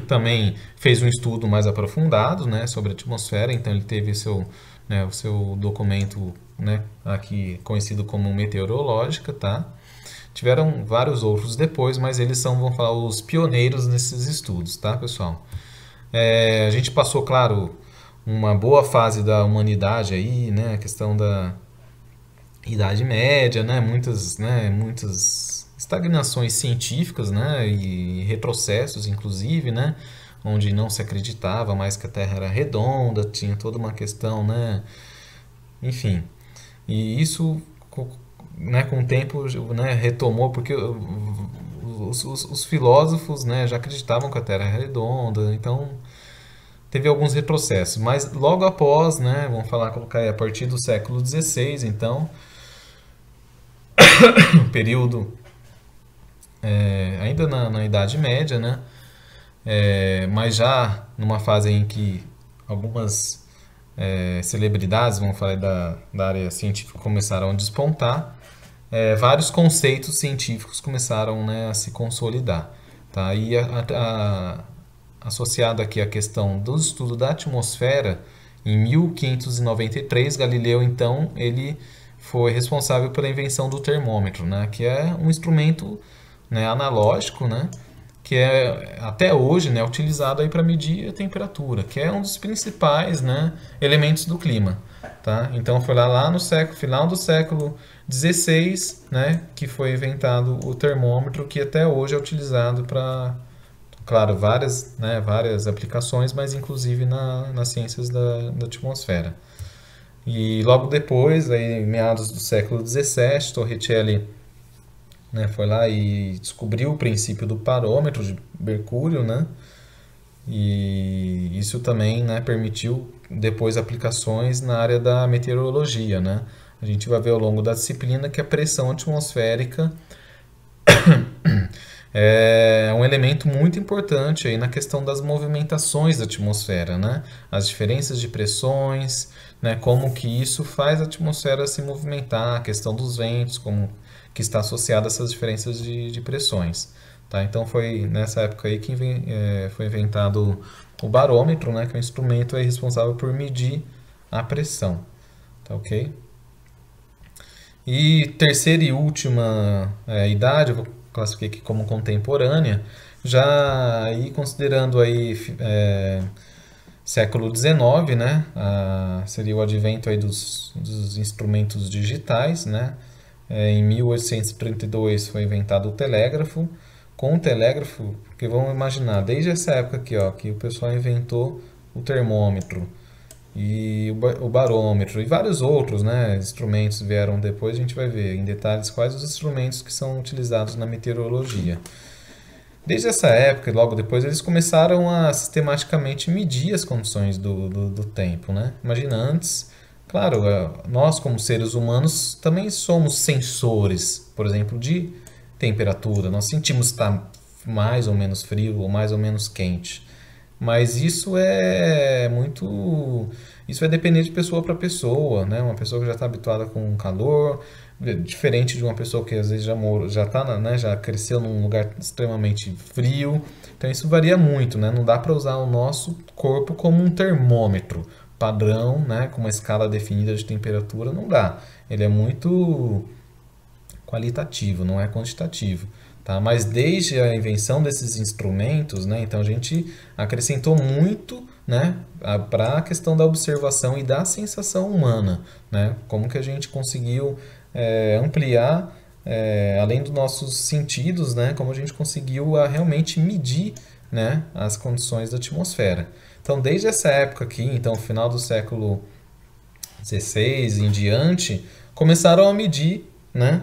também fez um estudo mais aprofundado, né, sobre a atmosfera, então ele teve o seu documento, né, aqui conhecido como meteorológica, tá? Tiveram vários outros depois, mas eles são, vamos falar, os pioneiros nesses estudos, tá, pessoal? A gente passou, claro, uma boa fase da humanidade aí, né, a questão da Idade Média, muitas estagnações científicas, né, e retrocessos, inclusive, né, onde não se acreditava mais que a Terra era redonda, tinha toda uma questão, né, enfim. E isso, né, com o tempo, né, retomou, porque os filósofos, né, já acreditavam que a Terra era redonda, então teve alguns retrocessos. Mas logo após, né, vamos colocar aí a partir do século XVI, então, um período ainda na Idade Média, né? Mas já numa fase em que algumas celebridades, vamos falar da área científica, começaram a despontar, vários conceitos científicos começaram, né, a se consolidar. Tá? E associado aqui à questão do estudo da atmosfera, em 1593, Galileu, então, ele foi responsável pela invenção do termômetro, né, que é um instrumento, né, analógico, né, que é até hoje, né, utilizado aí para medir a temperatura, que é um dos principais, né, elementos do clima, tá? Então foi lá no final do século XVI, né, que foi inventado o termômetro, que até hoje é utilizado para, claro, várias aplicações, mas inclusive nas ciências da atmosfera. E logo depois, aí, meados do século XVII, Torricelli, né, foi lá e descobriu o princípio do parâmetro de Mercúrio, né? E isso também, né, permitiu depois aplicações na área da meteorologia, né? A gente vai ver ao longo da disciplina que a pressão atmosférica é um elemento muito importante aí na questão das movimentações da atmosfera, né? As diferenças de pressões, né? Como que isso faz a atmosfera se movimentar, a questão dos ventos, como que está associada a essas diferenças de pressões, tá? Então foi nessa época aí que foi inventado o barômetro, né, que é um instrumento aí responsável por medir a pressão, tá ok? E terceira e última idade, eu vou classificar aqui como contemporânea, já aí considerando aí século XIX, né? Seria o advento aí dos instrumentos digitais, né? Em 1832 foi inventado o telégrafo. Com o telégrafo, porque vamos imaginar, desde essa época aqui, ó, que o pessoal inventou o termômetro e o barômetro e vários outros, né, instrumentos vieram depois, a gente vai ver em detalhes quais os instrumentos que são utilizados na meteorologia. Desde essa época, e logo depois, eles começaram a sistematicamente medir as condições do tempo, né? Imagina antes, claro, nós como seres humanos também somos sensores, por exemplo, de temperatura. Nós sentimos que está mais ou menos frio ou mais ou menos quente. Mas isso vai depender de pessoa para pessoa, né? Uma pessoa que já está habituada com calor, diferente de uma pessoa que às vezes já tá, né, já cresceu num lugar extremamente frio. Então isso varia muito, né? Não dá para usar o nosso corpo como um termômetro padrão, né, com uma escala definida de temperatura, não dá. Ele é muito qualitativo, não é quantitativo. Tá? Mas desde a invenção desses instrumentos, né, então a gente acrescentou muito, né, para a questão da observação e da sensação humana. Né? Como que a gente conseguiu ampliar, além dos nossos sentidos, né, como a gente conseguiu realmente medir, né, as condições da atmosfera. Então, desde essa época aqui, então, final do século XVI em diante, começaram a medir, né?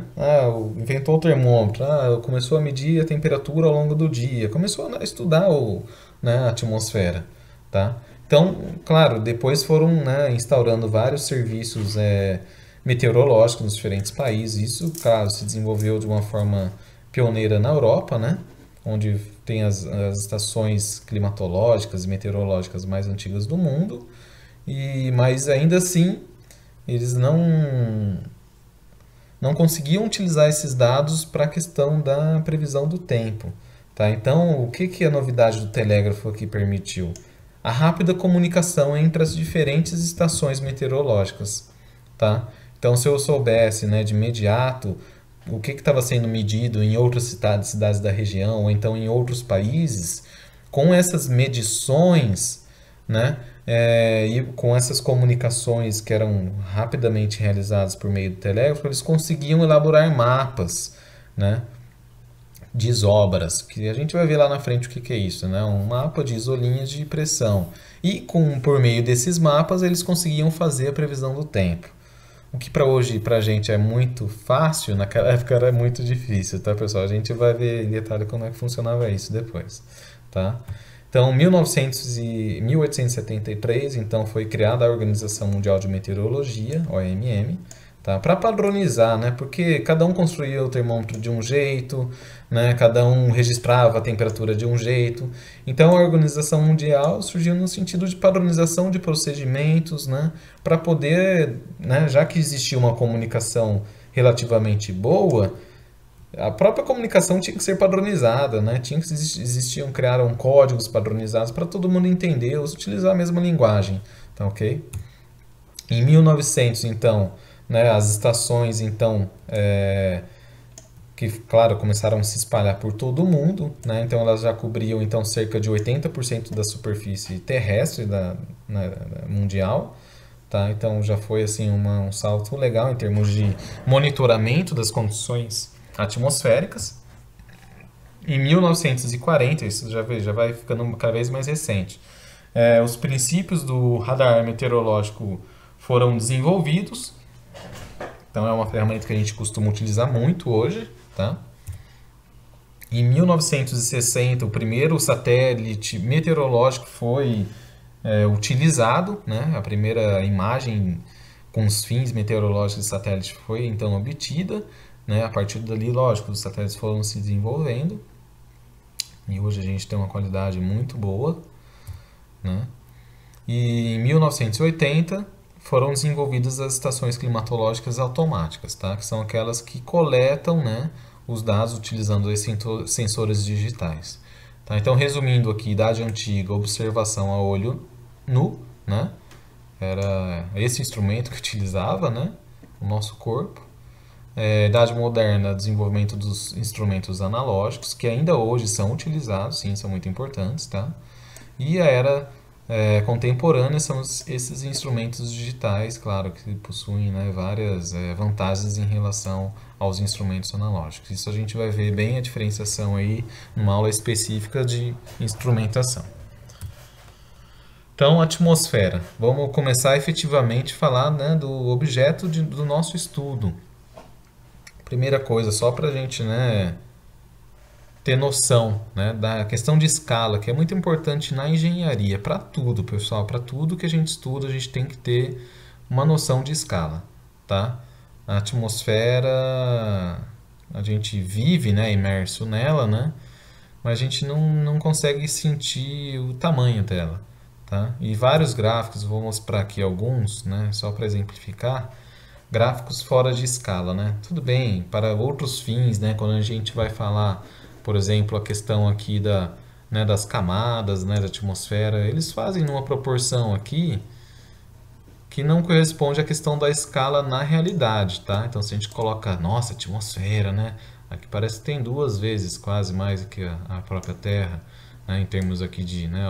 Inventou o termômetro, começou a medir a temperatura ao longo do dia, começou a estudar né, a atmosfera, tá? Então, claro, depois foram, né, instaurando vários serviços meteorológicos nos diferentes países. Isso, claro, se desenvolveu de uma forma pioneira na Europa, né? Onde tem as estações climatológicas e meteorológicas mais antigas do mundo. Mas ainda assim, eles não conseguiam utilizar esses dados para a questão da previsão do tempo. Tá? Então, o que a novidade do telégrafo aqui permitiu? A rápida comunicação entre as diferentes estações meteorológicas. Tá? Então, se eu soubesse, né, de imediato o que estava sendo medido em outras cidades da região, ou então em outros países, com essas medições, né, e com essas comunicações que eram rapidamente realizadas por meio do telégrafo, eles conseguiam elaborar mapas, né, de isobras, que a gente vai ver lá na frente o que é isso, né? Um mapa de isolinhas de pressão. E por meio desses mapas eles conseguiam fazer a previsão do tempo. O que para hoje, para a gente é muito fácil, naquela época era muito difícil, tá, pessoal? A gente vai ver em detalhe como é que funcionava isso depois, tá? Então, 1873, então, foi criada a Organização Mundial de Meteorologia, OMM, tá? Para padronizar, né? Porque cada um construía o termômetro de um jeito, né? Cada um registrava a temperatura de um jeito. Então, a Organização Mundial surgiu no sentido de padronização de procedimentos, né? Para poder, né? Já que existia uma comunicação relativamente boa, a própria comunicação tinha que ser padronizada, né? Criaram códigos padronizados para todo mundo entender, utilizar a mesma linguagem, tá ok? Em 1900, então, né, as estações, então, que, claro, começaram a se espalhar por todo o mundo, né? Então elas já cobriam, então, cerca de 80% da superfície terrestre mundial, tá? Então já foi, assim, um salto legal em termos de monitoramento das condições atmosféricas. Em 1940, isso já vai ficando cada vez mais recente, os princípios do radar meteorológico foram desenvolvidos. Então é uma ferramenta que a gente costuma utilizar muito hoje, tá? Em 1960, o primeiro satélite meteorológico foi utilizado, né? A primeira imagem com os fins meteorológicos de satélite foi então obtida. Né? A partir dali, lógico, os satélites foram se desenvolvendo e hoje a gente tem uma qualidade muito boa, né? E em 1980 foram desenvolvidas as estações climatológicas automáticas, tá? Que são aquelas que coletam, né, os dados utilizando os sensores digitais. Tá? Então, resumindo aqui, idade antiga, observação a olho nu, né? Era esse instrumento que utilizava, né? O nosso corpo. Idade moderna, desenvolvimento dos instrumentos analógicos, que ainda hoje são utilizados, sim, são muito importantes, tá? E a era contemporânea são esses instrumentos digitais, claro, que possuem, né, várias vantagens em relação aos instrumentos analógicos. Isso a gente vai ver bem a diferenciação aí numa aula específica de instrumentação. Então, atmosfera. Vamos começar efetivamente a falar, né, do objeto do nosso estudo. Primeira coisa, só para a gente, né, ter noção, né, da questão de escala, que é muito importante na engenharia, para tudo, pessoal, para tudo que a gente estuda, a gente tem que ter uma noção de escala, tá? A atmosfera, a gente vive, né, imerso nela, né, mas a gente não consegue sentir o tamanho dela, tá? E vários gráficos, vou mostrar aqui alguns, né, só para exemplificar, gráficos fora de escala, né? Tudo bem, para outros fins, né, quando a gente vai falar, por exemplo, a questão aqui né, das camadas, né, da atmosfera, eles fazem numa proporção aqui que não corresponde à questão da escala na realidade, tá? Então, se a gente coloca, nossa, atmosfera, né? Aqui parece que tem 2 vezes quase mais que a própria Terra, né, em termos aqui né,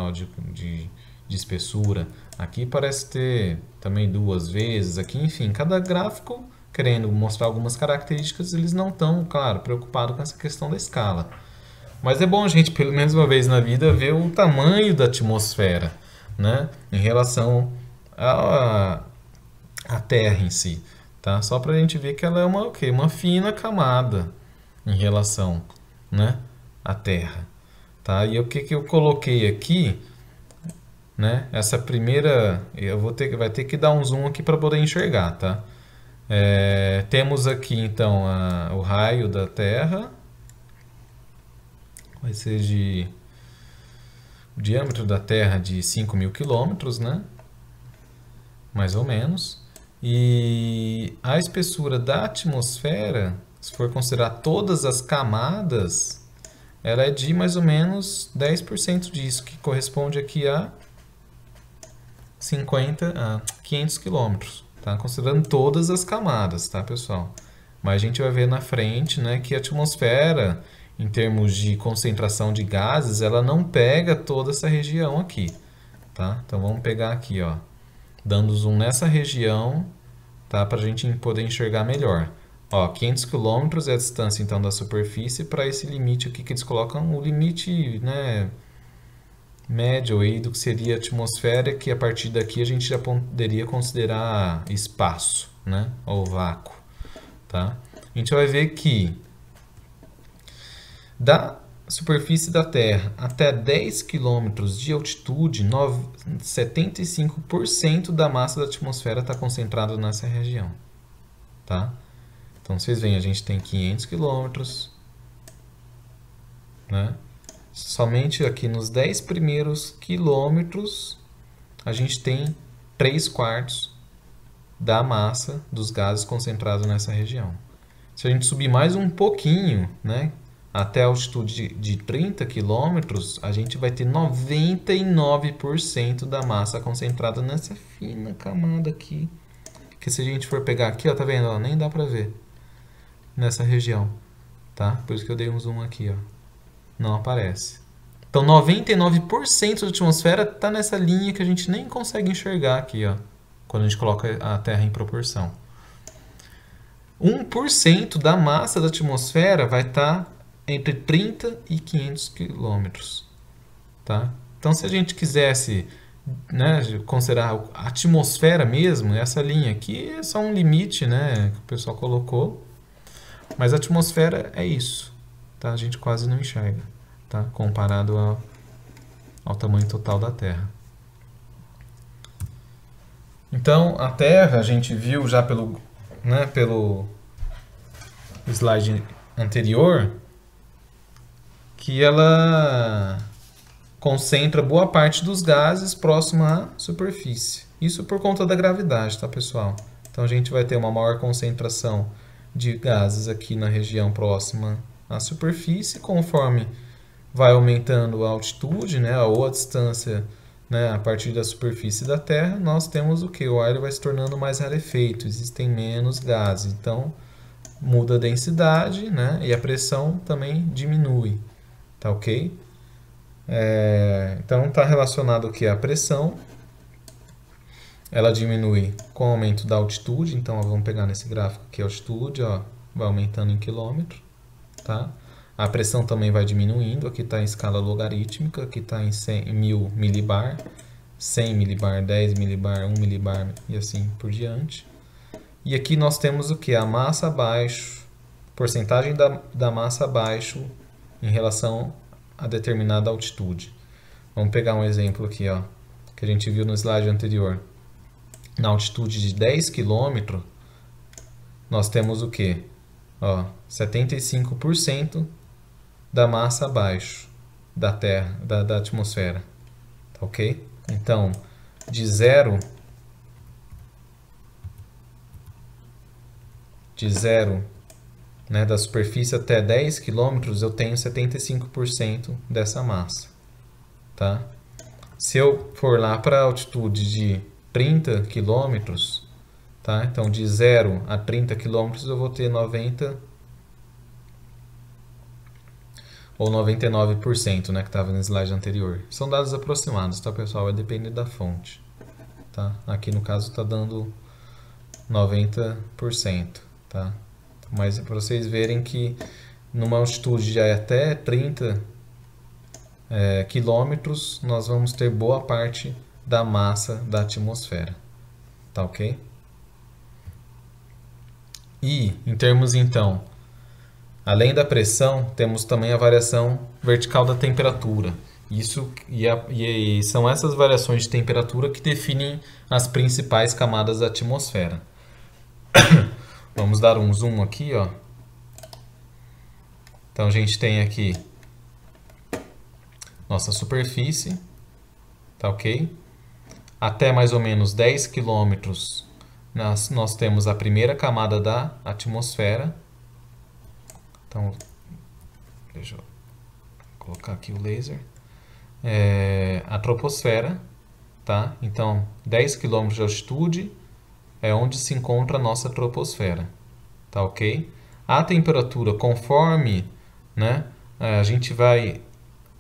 de espessura. Aqui parece ter também 2 vezes, aqui, enfim, cada gráfico querendo mostrar algumas características, eles não estão, claro, preocupados com essa questão da escala. Mas é bom a gente, pelo menos uma vez na vida, ver o tamanho da atmosfera, né, em relação à Terra em si, tá? Só para a gente ver que ela é uma fina camada em relação, né, à Terra, tá? E o que eu coloquei aqui, né? Essa primeira, vai ter que dar um zoom aqui para poder enxergar, tá? Temos aqui então o raio da Terra, vai ser o diâmetro da Terra de 5.000 quilômetros, né? Mais ou menos. E a espessura da atmosfera, se for considerar todas as camadas, ela é de mais ou menos 10% disso, que corresponde aqui a 500 quilômetros, tá? Considerando todas as camadas, tá, pessoal? Mas a gente vai ver na frente, né, que a atmosfera, em termos de concentração de gases, ela não pega toda essa região aqui, tá? Então vamos pegar aqui, ó, dando zoom nessa região, tá, para a gente poder enxergar melhor. Ó, 500 quilômetros é a distância então da superfície para esse limite aqui que eles colocam, o limite, né, médio aí do que seria a atmosfera, que a partir daqui a gente já poderia considerar espaço, né, ou vácuo, tá? A gente vai ver que da superfície da Terra até 10 km de altitude, 75% da massa da atmosfera está concentrada nessa região, tá? Então vocês veem, a gente tem 500 km, né? Somente aqui nos 10 primeiros quilômetros a gente tem 3/4 da massa dos gases concentrados nessa região. Se a gente subir mais um pouquinho, né, até a altitude de 30 quilômetros, a gente vai ter 99% da massa concentrada nessa fina camada aqui. Que se a gente for pegar aqui, ó, tá vendo? Ó, nem dá pra ver nessa região, tá? Por isso que eu dei um zoom aqui, ó. Não aparece. Então 99% da atmosfera está nessa linha que a gente nem consegue enxergar aqui, ó, quando a gente coloca a Terra em proporção. 1% da massa da atmosfera vai estar entre 30 e 500 quilômetros, tá? Então se a gente quisesse, né, considerar a atmosfera mesmo, essa linha aqui é só um limite, né, que o pessoal colocou, mas a atmosfera é isso, tá? A gente quase não enxerga, tá? Comparado ao tamanho total da Terra. Então, a Terra, a gente viu já pelo slide anterior, que ela concentra boa parte dos gases próximo à superfície. Isso por conta da gravidade, tá, pessoal? Então, a gente vai ter uma maior concentração de gases aqui na região próxima à superfície. Conforme vai aumentando a altitude, né, ou a distância, né, a partir da superfície da Terra, nós temos o que? O ar vai se tornando mais rarefeito, existem menos gases. Então, muda a densidade, né, e a pressão também diminui. Tá ok? Então, está relacionado o que? A pressão. Ela diminui com o aumento da altitude. Então, ó, vamos pegar nesse gráfico aqui a altitude, ó, vai aumentando em quilômetro. Tá? A pressão também vai diminuindo. Aqui está em escala logarítmica. Aqui está em 1000 milibar, 100 milibar, 10 milibar, 1 milibar e assim por diante. E aqui nós temos o que? A massa abaixo, porcentagem da massa abaixo em relação a determinada altitude. Vamos pegar um exemplo aqui, ó, que a gente viu no slide anterior. Na altitude de 10 km, nós temos o que? 75% da massa abaixo da Terra, da atmosfera. Tá ok? Então, de zero, né, da superfície até 10 km, eu tenho 75% dessa massa. Tá? Se eu for lá para a altitude de 30 km, tá? Então de 0 a 30 km eu vou ter 90 ou 99%, né, que estava no slide anterior. São dados aproximados, tá, pessoal? Vai depender da fonte. Tá? Aqui no caso está dando 90%. Tá? Mas para vocês verem que numa altitude de até 30 quilômetros, nós vamos ter boa parte da massa da atmosfera. Tá ok? E, em termos, então, além da pressão, temos também a variação vertical da temperatura. E são essas variações de temperatura que definem as principais camadas da atmosfera. Vamos dar um zoom aqui, ó. Então, a gente tem aqui nossa superfície, tá ok? Até mais ou menos 10 km, nós temos a primeira camada da atmosfera. Então, deixa eu colocar aqui o laser. A troposfera, tá? Então, 10 km de altitude é onde se encontra a nossa troposfera, tá ok? A temperatura, conforme, né, a gente vai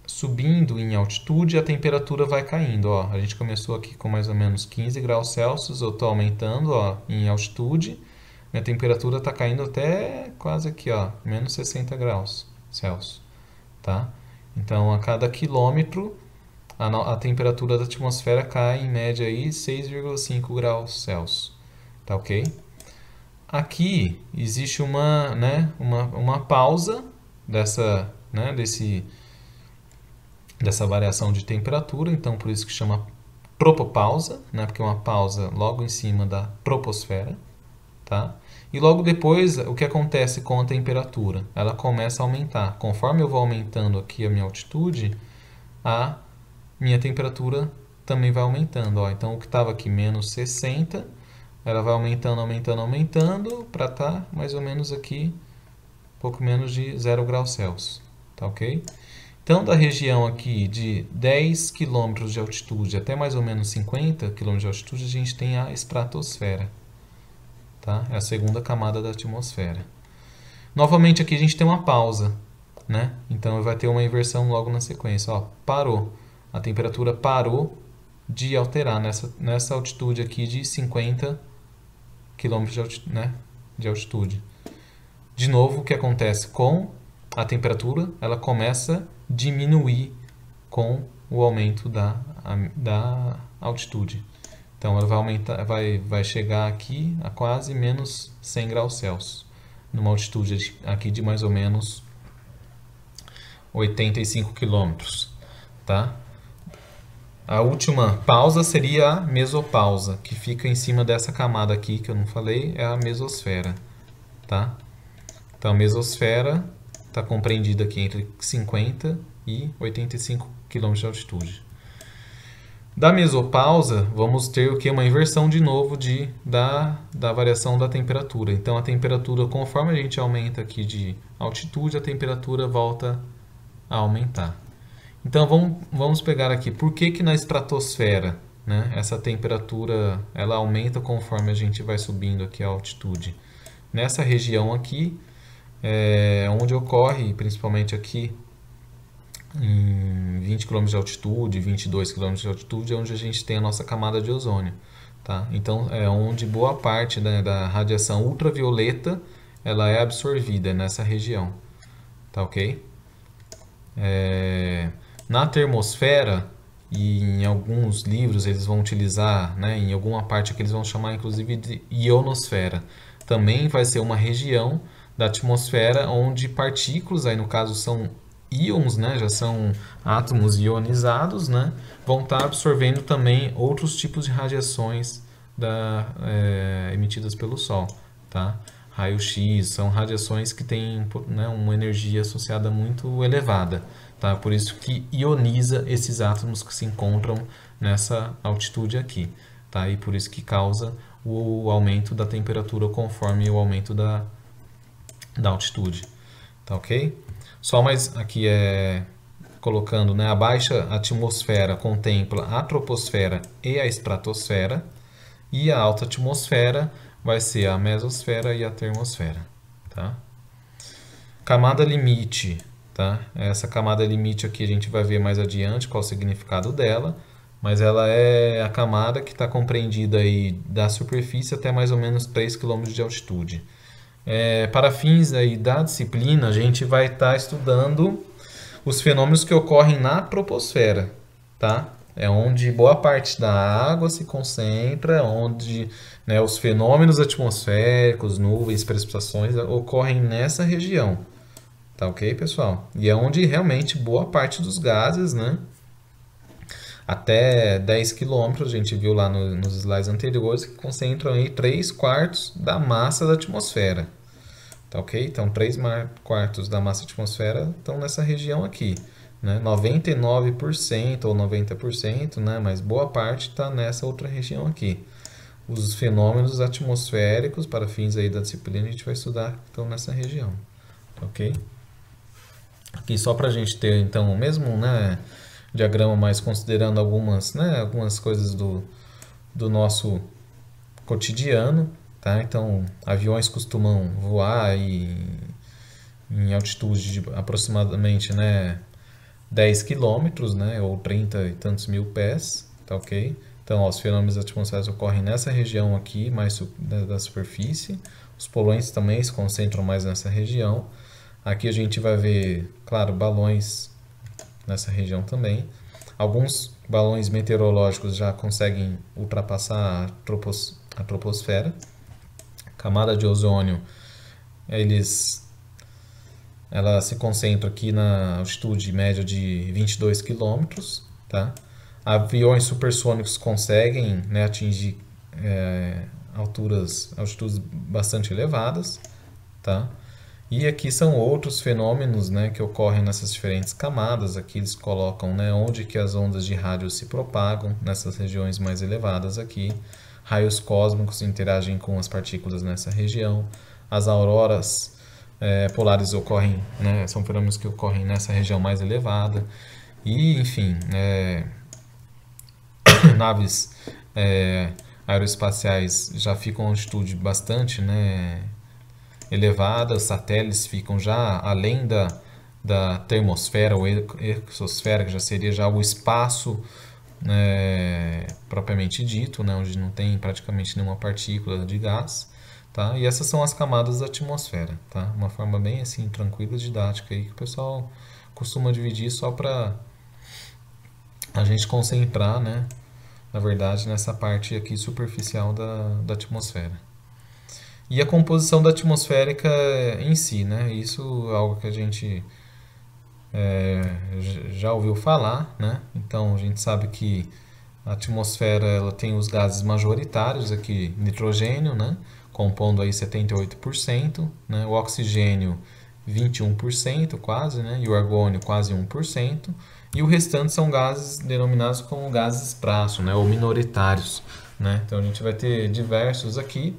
subindo em altitude, a temperatura vai caindo, ó. A gente começou aqui com mais ou menos 15 graus Celsius, eu estou aumentando, ó, em altitude, minha temperatura está caindo até quase aqui, ó, menos 60 graus Celsius, tá? Então, a cada quilômetro, a temperatura da atmosfera cai em média aí 6,5 graus Celsius, tá ok? Aqui existe uma pausa dessa variação de temperatura, então por isso que chama tropopausa, né? Porque é uma pausa logo em cima da troposfera, tá? E logo depois, o que acontece com a temperatura? Ela começa a aumentar. Conforme eu vou aumentando aqui a minha altitude, a minha temperatura também vai aumentando, ó. Então, o que estava aqui menos 60, ela vai aumentando, aumentando, aumentando, para estar mais ou menos aqui, pouco menos de 0 graus Celsius, tá ok? Então, da região aqui de 10 km de altitude até mais ou menos 50 km de altitude, a gente tem a estratosfera. Tá? É a segunda camada da atmosfera. Novamente, aqui a gente tem uma pausa, né? Então, vai ter uma inversão logo na sequência. Ó, parou. A temperatura parou de alterar nessa altitude aqui de 50 km de altitude. De novo, o que acontece com a temperatura? Ela começa a diminuir com o aumento da altitude. Então, ela vai aumentar, vai chegar aqui a quase menos 100 graus Celsius, numa altitude aqui de mais ou menos 85 km, tá? A última pausa seria a mesopausa, que fica em cima dessa camada aqui que eu não falei, é a mesosfera, tá? Então, a mesosfera está compreendida aqui entre 50 e 85 km de altitude. Da mesopausa, vamos ter o que? Uma inversão de novo da variação da temperatura. Então, a temperatura, conforme a gente aumenta aqui de altitude, a temperatura volta a aumentar. Então, vamos pegar aqui, por que que na estratosfera, né, essa temperatura ela aumenta conforme a gente vai subindo aqui a altitude? Nessa região aqui, onde ocorre, principalmente aqui, em 20 km de altitude, 22 km de altitude, é onde a gente tem a nossa camada de ozônio, tá? Então, é onde boa parte, né, da radiação ultravioleta ela é absorvida nessa região, tá ok? Na termosfera, e em alguns livros eles vão utilizar, né, em alguma parte que eles vão chamar inclusive de ionosfera, também vai ser uma região da atmosfera onde partículas, aí no caso são íons, né, já são átomos ionizados, né, vão estar absorvendo também outros tipos de radiações emitidas pelo Sol, tá? Raio-X são radiações que têm, né, uma energia associada muito elevada, tá? Por isso que ioniza esses átomos que se encontram nessa altitude aqui, tá? E por isso que causa o aumento da temperatura conforme o aumento da altitude, tá ok? Só mais aqui colocando, né, a baixa atmosfera contempla a troposfera e a estratosfera, e a alta atmosfera vai ser a mesosfera e a termosfera, tá? Camada limite, tá? Essa camada limite aqui a gente vai ver mais adiante qual o significado dela, mas ela é a camada que está compreendida aí da superfície até mais ou menos 3 km de altitude. Para fins aí da disciplina, a gente vai estar estudando os fenômenos que ocorrem na troposfera, tá? É onde boa parte da água se concentra, onde, né, os fenômenos atmosféricos, nuvens, precipitações ocorrem nessa região, tá ok, pessoal? E é onde realmente boa parte dos gases, né, até 10 km, a gente viu lá nos slides anteriores, que concentram aí 3/4 da massa da atmosfera. Tá ok? Então, 3/4 da massa da atmosfera estão nessa região aqui. Né? 99% ou 90%, né? Mas boa parte está nessa outra região aqui. Os fenômenos atmosféricos, para fins aí da disciplina, a gente vai estudar que estão nessa região. Tá ok? Aqui só para a gente ter, então, o mesmo, né, diagrama, mas considerando algumas, né, algumas coisas do nosso cotidiano, tá? Então, aviões costumam voar em altitude de aproximadamente, né, 10 quilômetros, né, ou 30 e tantos mil pés, tá ok? Então, ó, os fenômenos atmosféricos ocorrem nessa região aqui, mais da superfície. Os poluentes também se concentram mais nessa região. Aqui a gente vai ver, claro, balões nessa região também. Alguns balões meteorológicos já conseguem ultrapassar a troposfera. Camada de ozônio, ela se concentra aqui na altitude média de 22 quilômetros, tá? Aviões supersônicos conseguem, né, atingir altitudes bastante elevadas, tá? E aqui são outros fenômenos, né, que ocorrem nessas diferentes camadas. Aqui eles colocam, né, onde que as ondas de rádio se propagam, nessas regiões mais elevadas aqui. Raios cósmicos interagem com as partículas nessa região. As auroras polares ocorrem, né, são fenômenos que ocorrem nessa região mais elevada. E, enfim, naves aeroespaciais já ficam em altitude bastante, né, elevada, os satélites ficam já além da termosfera ou exosfera, que já seria já o espaço, né, propriamente dito, né, onde não tem praticamente nenhuma partícula de gás, tá? E essas são as camadas da atmosfera, tá? Uma forma bem assim tranquila e didática aí que o pessoal costuma dividir só para a gente concentrar, né, na verdade, nessa parte aqui superficial da atmosfera. E a composição da atmosférica em si, né? Isso é algo que a gente já ouviu falar, né? Então a gente sabe que a atmosfera ela tem os gases majoritários aqui, nitrogênio, né, compondo aí 78%, né? O oxigênio 21% quase, né? E o argônio quase 1%, e o restante são gases denominados como gases esprasso, né, ou minoritários, né? Então a gente vai ter diversos aqui,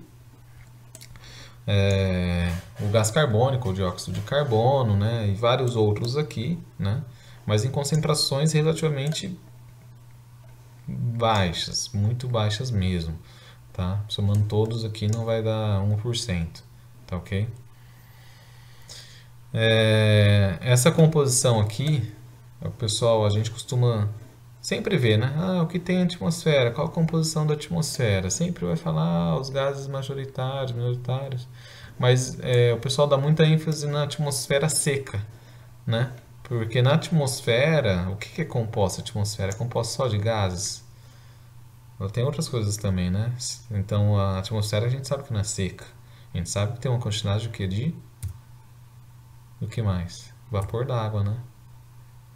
o gás carbônico, o dióxido de carbono, né, e vários outros aqui, né, mas em concentrações relativamente baixas, muito baixas mesmo, tá? Somando todos aqui não vai dar 1%, tá ok? Essa composição aqui, o pessoal, a gente costuma sempre ver, né? Ah, o que tem atmosfera? Qual a composição da atmosfera? Sempre vai falar os gases majoritários, minoritários. Mas o pessoal dá muita ênfase na atmosfera seca, né? Porque na atmosfera, o que é composta a atmosfera? É composta só de gases? Ela tem outras coisas também, né? Então a atmosfera a gente sabe que não é seca. A gente sabe que tem uma quantidade de quê? Do que mais? Vapor d'água, né?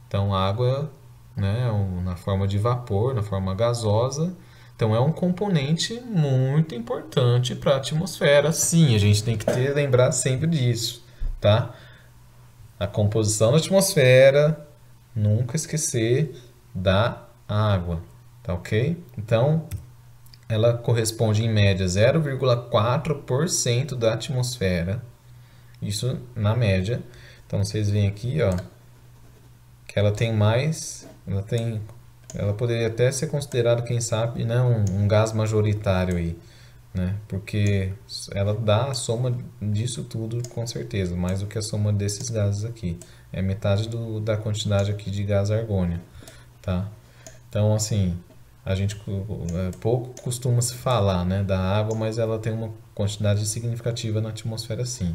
Então a água, né, na forma de vapor, na forma gasosa, então é um componente muito importante para a atmosfera. Sim, a gente tem que lembrar sempre disso, tá? A composição da atmosfera, nunca esquecer da água, tá ok? Então, ela corresponde em média 0,4% da atmosfera. Isso na média. Então vocês veem aqui, ó, que ela tem mais, ela poderia até ser considerada, quem sabe, né, um gás majoritário aí, né? Porque ela dá a soma disso tudo com certeza, mais do que a soma desses gases aqui. É metade da quantidade aqui de gás argônio, tá? Então, assim, a gente pouco costuma se falar, né, da água, mas ela tem uma quantidade significativa na atmosfera, sim.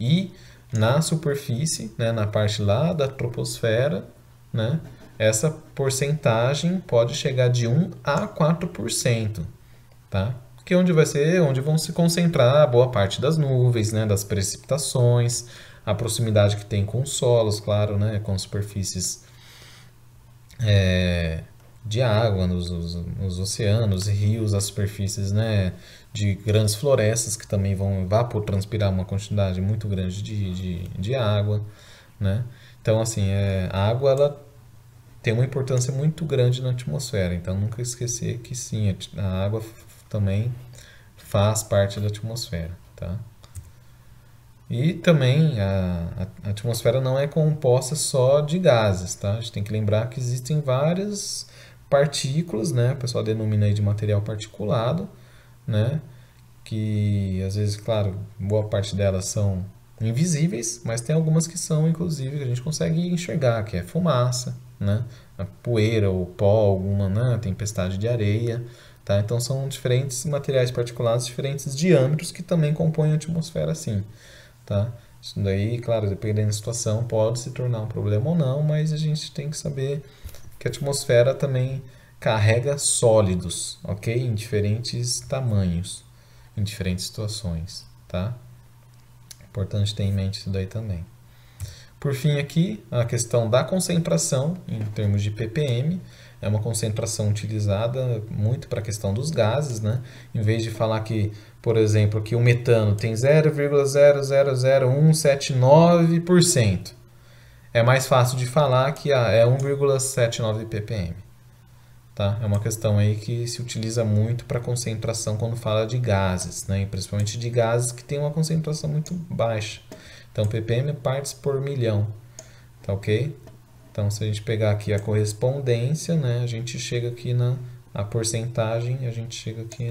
E na superfície, né, na parte lá da troposfera, né, essa porcentagem pode chegar de 1 a 4%, tá? Que é onde vai ser, onde vão se concentrar boa parte das nuvens, né, das precipitações, a proximidade que tem com os solos, claro, né, com superfícies de água, nos oceanos, rios, as superfícies, né, de grandes florestas que também vão evapotranspirar uma quantidade muito grande de água, né? Então, assim, a água ela tem uma importância muito grande na atmosfera, então nunca esquecer que sim, a água também faz parte da atmosfera, tá? E também a atmosfera não é composta só de gases, tá? A gente tem que lembrar que existem várias partículas, né? O pessoal denomina aí de material particulado, né? Que às vezes, claro, boa parte delas são invisíveis, mas tem algumas que são, inclusive, que a gente consegue enxergar, que é fumaça, né? A poeira ou pó, alguma, né? Tempestade de areia, tá? Então são diferentes materiais particulados, diferentes diâmetros que também compõem a atmosfera, sim, tá? Isso daí, claro, dependendo da situação, pode se tornar um problema ou não, mas a gente tem que saber que a atmosfera também carrega sólidos, ok? Em diferentes tamanhos, em diferentes situações, tá? Importante ter em mente isso daí também. Por fim aqui, a questão da concentração, em termos de ppm, é uma concentração utilizada muito para a questão dos gases, né? Em vez de falar que, por exemplo, que o metano tem 0,000179%, é mais fácil de falar que é 1,79 ppm. Tá? É uma questão aí que se utiliza muito para concentração quando fala de gases, né? E principalmente de gases que tem uma concentração muito baixa. Então, ppm é partes por milhão, tá ok? Então, se a gente pegar aqui a correspondência, né, a gente chega aqui a porcentagem, a gente chega aqui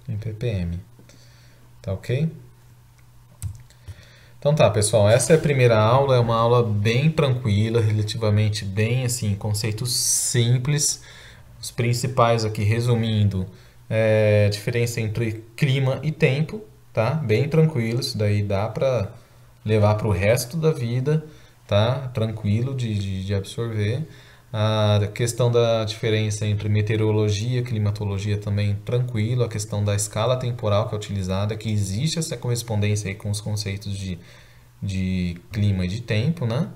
em ppm, tá ok? Então tá, pessoal, essa é a primeira aula, é uma aula bem tranquila, relativamente bem, assim, conceitos simples. Os principais aqui, resumindo, a diferença entre clima e tempo, tá? Bem tranquilo, isso daí dá para levar para o resto da vida, tá? Tranquilo de absorver. A questão da diferença entre meteorologia e climatologia também tranquilo. A questão da escala temporal que é utilizada, que existe essa correspondência aí com os conceitos de clima e de tempo, né?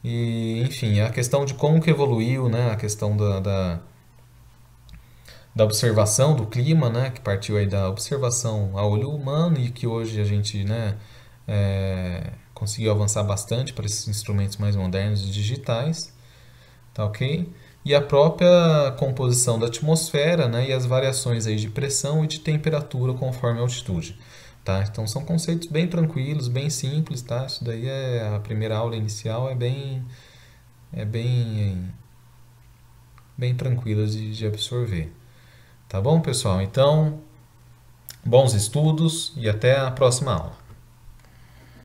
E, enfim, a questão de como que evoluiu, né? A questão da observação do clima, né, que partiu aí da observação a olho humano e que hoje a gente, né, conseguiu avançar bastante para esses instrumentos mais modernos e digitais. tá ok? E a própria composição da atmosfera, né, e as variações aí de pressão e de temperatura conforme a altitude, tá? Então são conceitos bem tranquilos, bem simples, tá? Isso daí é a primeira aula inicial, é bem tranquila de absorver. Tá bom, pessoal? Então, bons estudos e até a próxima aula.